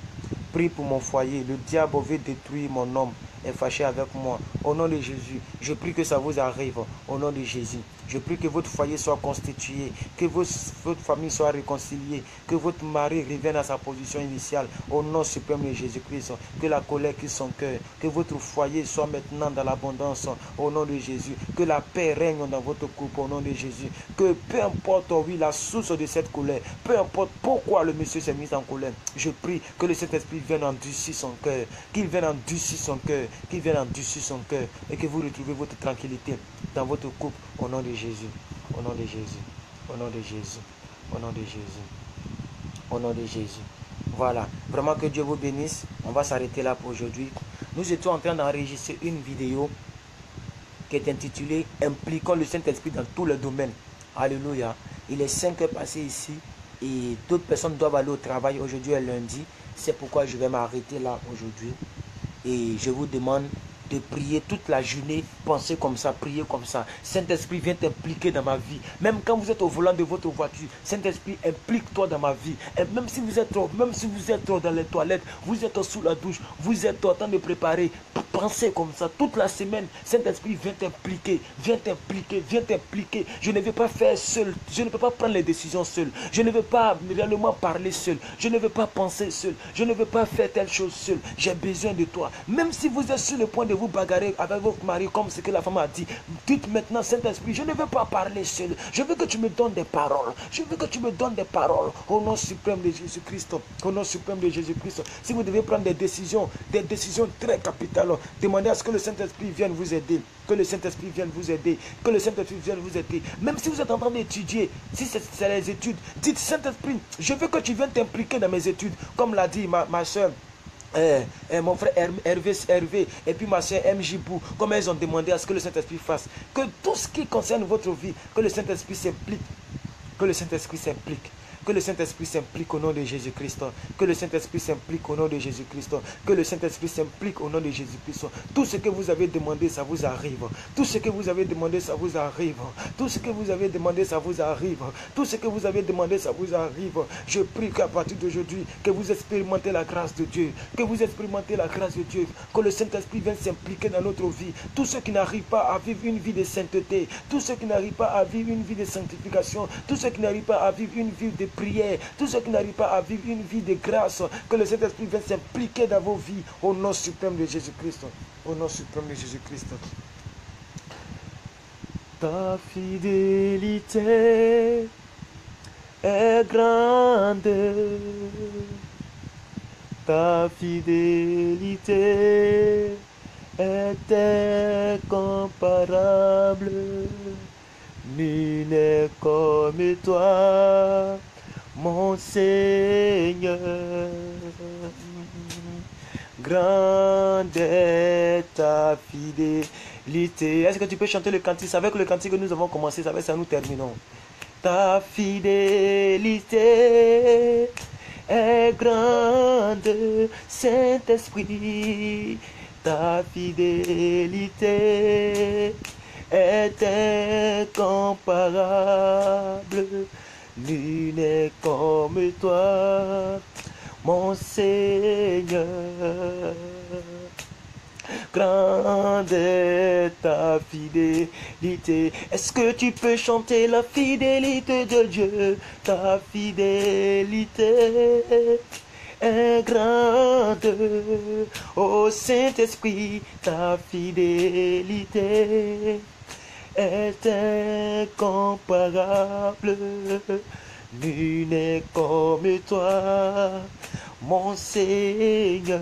prie pour mon foyer. Le diable veut détruire mon homme. Est fâché avec moi. Au nom de Jésus, je prie que ça vous arrive. Au nom de Jésus. Je prie que votre foyer soit constitué, que votre famille soit réconciliée, que votre mari revienne à sa position initiale. Au nom suprême de Jésus-Christ, que la colère quitte son cœur, que votre foyer soit maintenant dans l'abondance. Au nom de Jésus, que la paix règne dans votre couple. Au nom de Jésus, que peu importe, oui, la source de cette colère, peu importe pourquoi le monsieur s'est mis en colère, je prie que le Saint-Esprit vienne endurcir son cœur, qu'il vienne endurcir son cœur, qu'il vienne endurcir son cœur, et que vous retrouvez votre tranquillité dans votre couple. Au nom de Jésus, au nom de Jésus, au nom de Jésus, au nom de Jésus, au nom de Jésus. Voilà, vraiment que Dieu vous bénisse. On va s'arrêter là pour aujourd'hui. Nous étions en train d'enregistrer une vidéo qui est intitulée « Impliquons le Saint-Esprit dans tous les domaines ». Alléluia. Il est 5 heures passées ici et d'autres personnes doivent aller au travail. Aujourd'hui est lundi. C'est pourquoi je vais m'arrêter là aujourd'hui. Et je vous demande de prier toute la journée, penser comme ça, prier comme ça. Saint-Esprit, viens t'impliquer dans ma vie. Même quand vous êtes au volant de votre voiture, Saint-Esprit, implique-toi dans ma vie. Et même si vous êtes dans les toilettes, vous êtes sous la douche, vous êtes en train de préparer, pensez comme ça toute la semaine. Saint-Esprit, viens t'impliquer, viens t'impliquer, viens t'impliquer. Je ne vais pas faire seul, je ne peux pas prendre les décisions seul, je ne veux pas réellement parler seul, je ne veux pas penser seul, je ne veux pas faire telle chose seul. J'ai besoin de toi. Même si vous êtes sur le point de vous bagarrer avec votre mari, comme ce que la femme a dit, dites maintenant, Saint-Esprit, je ne veux pas parler seul, je veux que tu me donnes des paroles, je veux que tu me donnes des paroles au nom suprême de Jésus-Christ, au nom suprême de Jésus-Christ. Si vous devez prendre des décisions très capitales, demandez à ce que le Saint-Esprit vienne vous aider, que le Saint-Esprit vienne vous aider, que le Saint-Esprit vienne vous aider. Même si vous êtes en train d'étudier, si c'est les études, dites, Saint-Esprit, je veux que tu viennes t'impliquer dans mes études, comme l'a dit ma soeur. Mon frère Hervé et puis ma soeur MJ Bou, comme elles ont demandé à ce que le Saint-Esprit fasse, que tout ce qui concerne votre vie, que le Saint-Esprit s'implique, que le Saint-Esprit s'implique. Que le Saint-Esprit s'implique au nom de Jésus-Christ. Que le Saint-Esprit s'implique au nom de Jésus-Christ. Que le Saint-Esprit s'implique au nom de Jésus-Christ. Tout ce que vous avez demandé, ça vous arrive. Tout ce que vous avez demandé, ça vous arrive. Tout ce que vous avez demandé, ça vous arrive. Tout ce que vous avez demandé, ça vous arrive. Je prie qu'à partir d'aujourd'hui, que vous expérimentez la grâce de Dieu. Que vous expérimentez la grâce de Dieu. Que le Saint-Esprit vienne s'impliquer dans notre vie. Tous ceux qui n'arrivent pas à vivre une vie de sainteté, tous ceux qui n'arrivent pas à vivre une vie de sanctification, tous ceux qui n'arrivent pas à vivre une vie de prière, tous ceux qui n'arrivent pas à vivre une vie de grâce, que le Saint-Esprit vienne s'impliquer dans vos vies au nom suprême de Jésus-Christ. Au nom suprême de Jésus-Christ. Ta fidélité est grande, ta fidélité est incomparable. Nul n'est comme toi, mon Seigneur. Grande est ta fidélité. Est-ce que tu peux chanter le cantique? C'est avec le cantique que nous avons commencé, c'est avec ça nous terminons. Ta fidélité est grande, Saint-Esprit. Ta fidélité est incomparable. Nul n'est comme toi, mon Seigneur. Grande est ta fidélité. Est-ce que tu peux chanter la fidélité de Dieu? Ta fidélité est grande, ô Saint-Esprit, ta fidélité est incomparable. Nul n'est comme toi, mon Seigneur.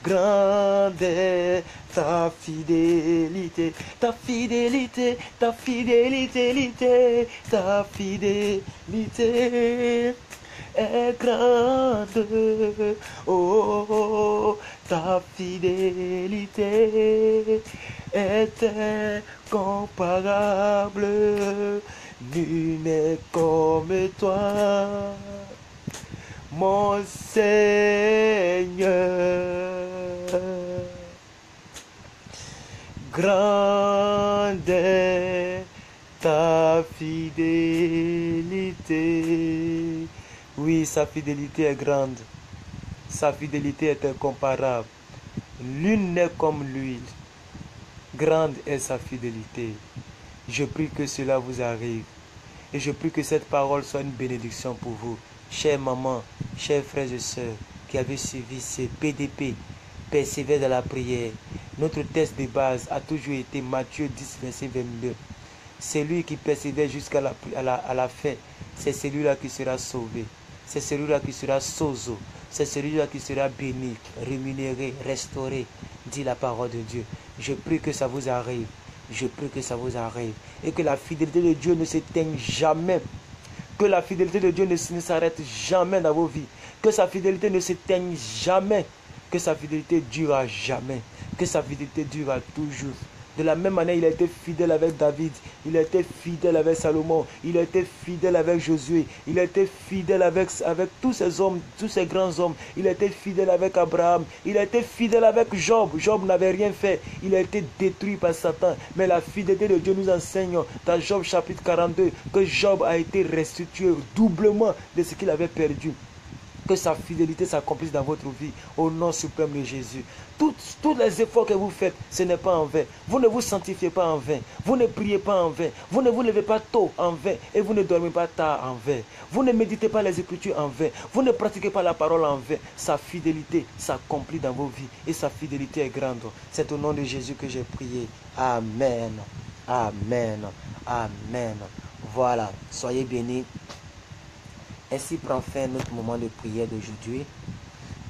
Grande est ta fidélité, ta fidélité, ta fidélité, ta fidélité est grande, oh, ta fidélité est incomparable. Nul n'est comme toi, mon Seigneur. Grande est ta fidélité. Oui, sa fidélité est grande. Sa fidélité est incomparable. L'une n'est comme lui. Grande est sa fidélité. Je prie que cela vous arrive. Et je prie que cette parole soit une bénédiction pour vous. Chère maman, chers frères et sœurs qui avez suivi ces PDP, persévère dans la prière. Notre test de base a toujours été Matthieu 10, verset 22. Celui qui persévère jusqu'à la fin, c'est celui-là qui sera sauvé. C'est celui-là qui sera sozo. C'est celui-là qui sera béni, rémunéré, restauré, dit la parole de Dieu. Je prie que ça vous arrive. Je prie que ça vous arrive. Et que la fidélité de Dieu ne s'éteigne jamais. Que la fidélité de Dieu ne s'arrête jamais dans vos vies. Que sa fidélité ne s'éteigne jamais. Que sa fidélité dure à jamais. Que sa fidélité dure à toujours. De la même manière, il a été fidèle avec David, il a été fidèle avec Salomon, il a été fidèle avec Josué, il a été fidèle avec tous ces hommes, tous ces grands hommes, il a été fidèle avec Abraham, il a été fidèle avec Job. Job n'avait rien fait, il a été détruit par Satan. Mais la fidélité de Dieu nous enseigne dans Job chapitre 42 que Job a été restitué doublement de ce qu'il avait perdu. Que sa fidélité s'accomplisse dans votre vie au nom suprême de Jésus. Tous les efforts que vous faites, ce n'est pas en vain. Vous ne vous sanctifiez pas en vain. Vous ne priez pas en vain. Vous ne vous levez pas tôt en vain. Et vous ne dormez pas tard en vain. Vous ne méditez pas les Écritures en vain. Vous ne pratiquez pas la parole en vain. Sa fidélité s'accomplit dans vos vies. Et sa fidélité est grande. C'est au nom de Jésus que j'ai prié. Amen. Amen. Amen. Voilà. Soyez bénis. Ainsi prend fin notre moment de prière d'aujourd'hui.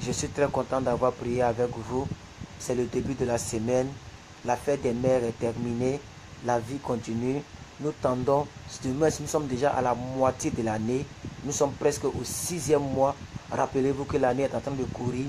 Je suis très content d'avoir prié avec vous. C'est le début de la semaine. La fête des mères est terminée. La vie continue. Nous tendons, nous sommes déjà à la moitié de l'année. Nous sommes presque au 6e mois. Rappelez-vous que l'année est en train de courir.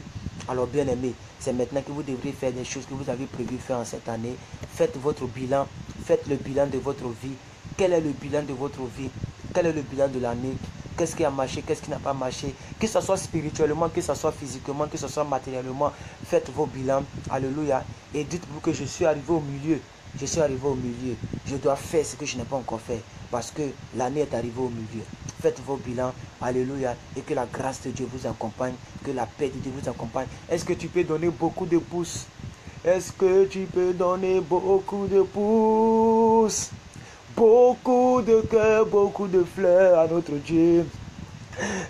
Alors bien aimé, c'est maintenant que vous devrez faire des choses que vous avez prévu faire en cette année. Faites votre bilan. Faites le bilan de votre vie. Quel est le bilan de votre vie? Quel est le bilan de l'année? Qu'est-ce qui a marché, qu'est-ce qui n'a pas marché, que ce soit spirituellement, que ce soit physiquement, que ce soit matériellement. Faites vos bilans, alléluia, et dites-vous que je suis arrivé au milieu. Je suis arrivé au milieu. Je dois faire ce que je n'ai pas encore fait, parce que l'année est arrivée au milieu. Faites vos bilans, alléluia, et que la grâce de Dieu vous accompagne, que la paix de Dieu vous accompagne. Est-ce que tu peux donner beaucoup de pouces? Est-ce que tu peux donner beaucoup de pouces? Beaucoup de cœurs, beaucoup de fleurs à notre Dieu.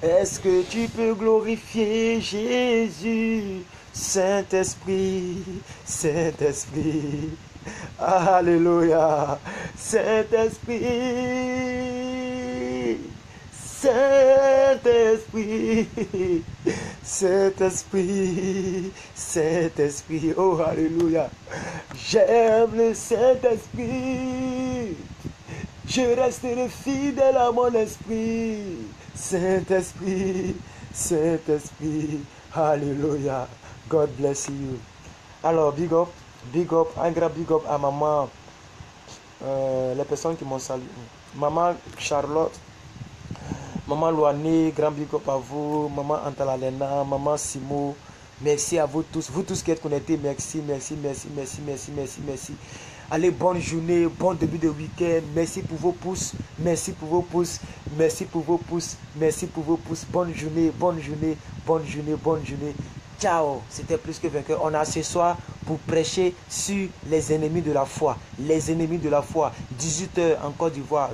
Est-ce que tu peux glorifier Jésus? Saint-Esprit, Saint-Esprit, alléluia, Saint-Esprit, Saint-Esprit, Saint-Esprit, Saint-Esprit, oh alléluia, j'aime le Saint-Esprit. Je resterai fidèle à mon esprit. Saint-Esprit, Saint-Esprit, alléluia. God bless you. Alors, big up, un grand big up à maman, les personnes qui m'ont salué. Maman Charlotte, maman Loane, grand big up à vous. Maman Antalalena, maman Simo. Merci à vous tous qui êtes connectés. Merci. Allez, bonne journée, bon début de week-end. Merci pour vos pouces. Bonne journée. Ciao. C'était plus que vainqueur. On a ce soir pour prêcher sur les ennemis de la foi. 18h en Côte d'Ivoire.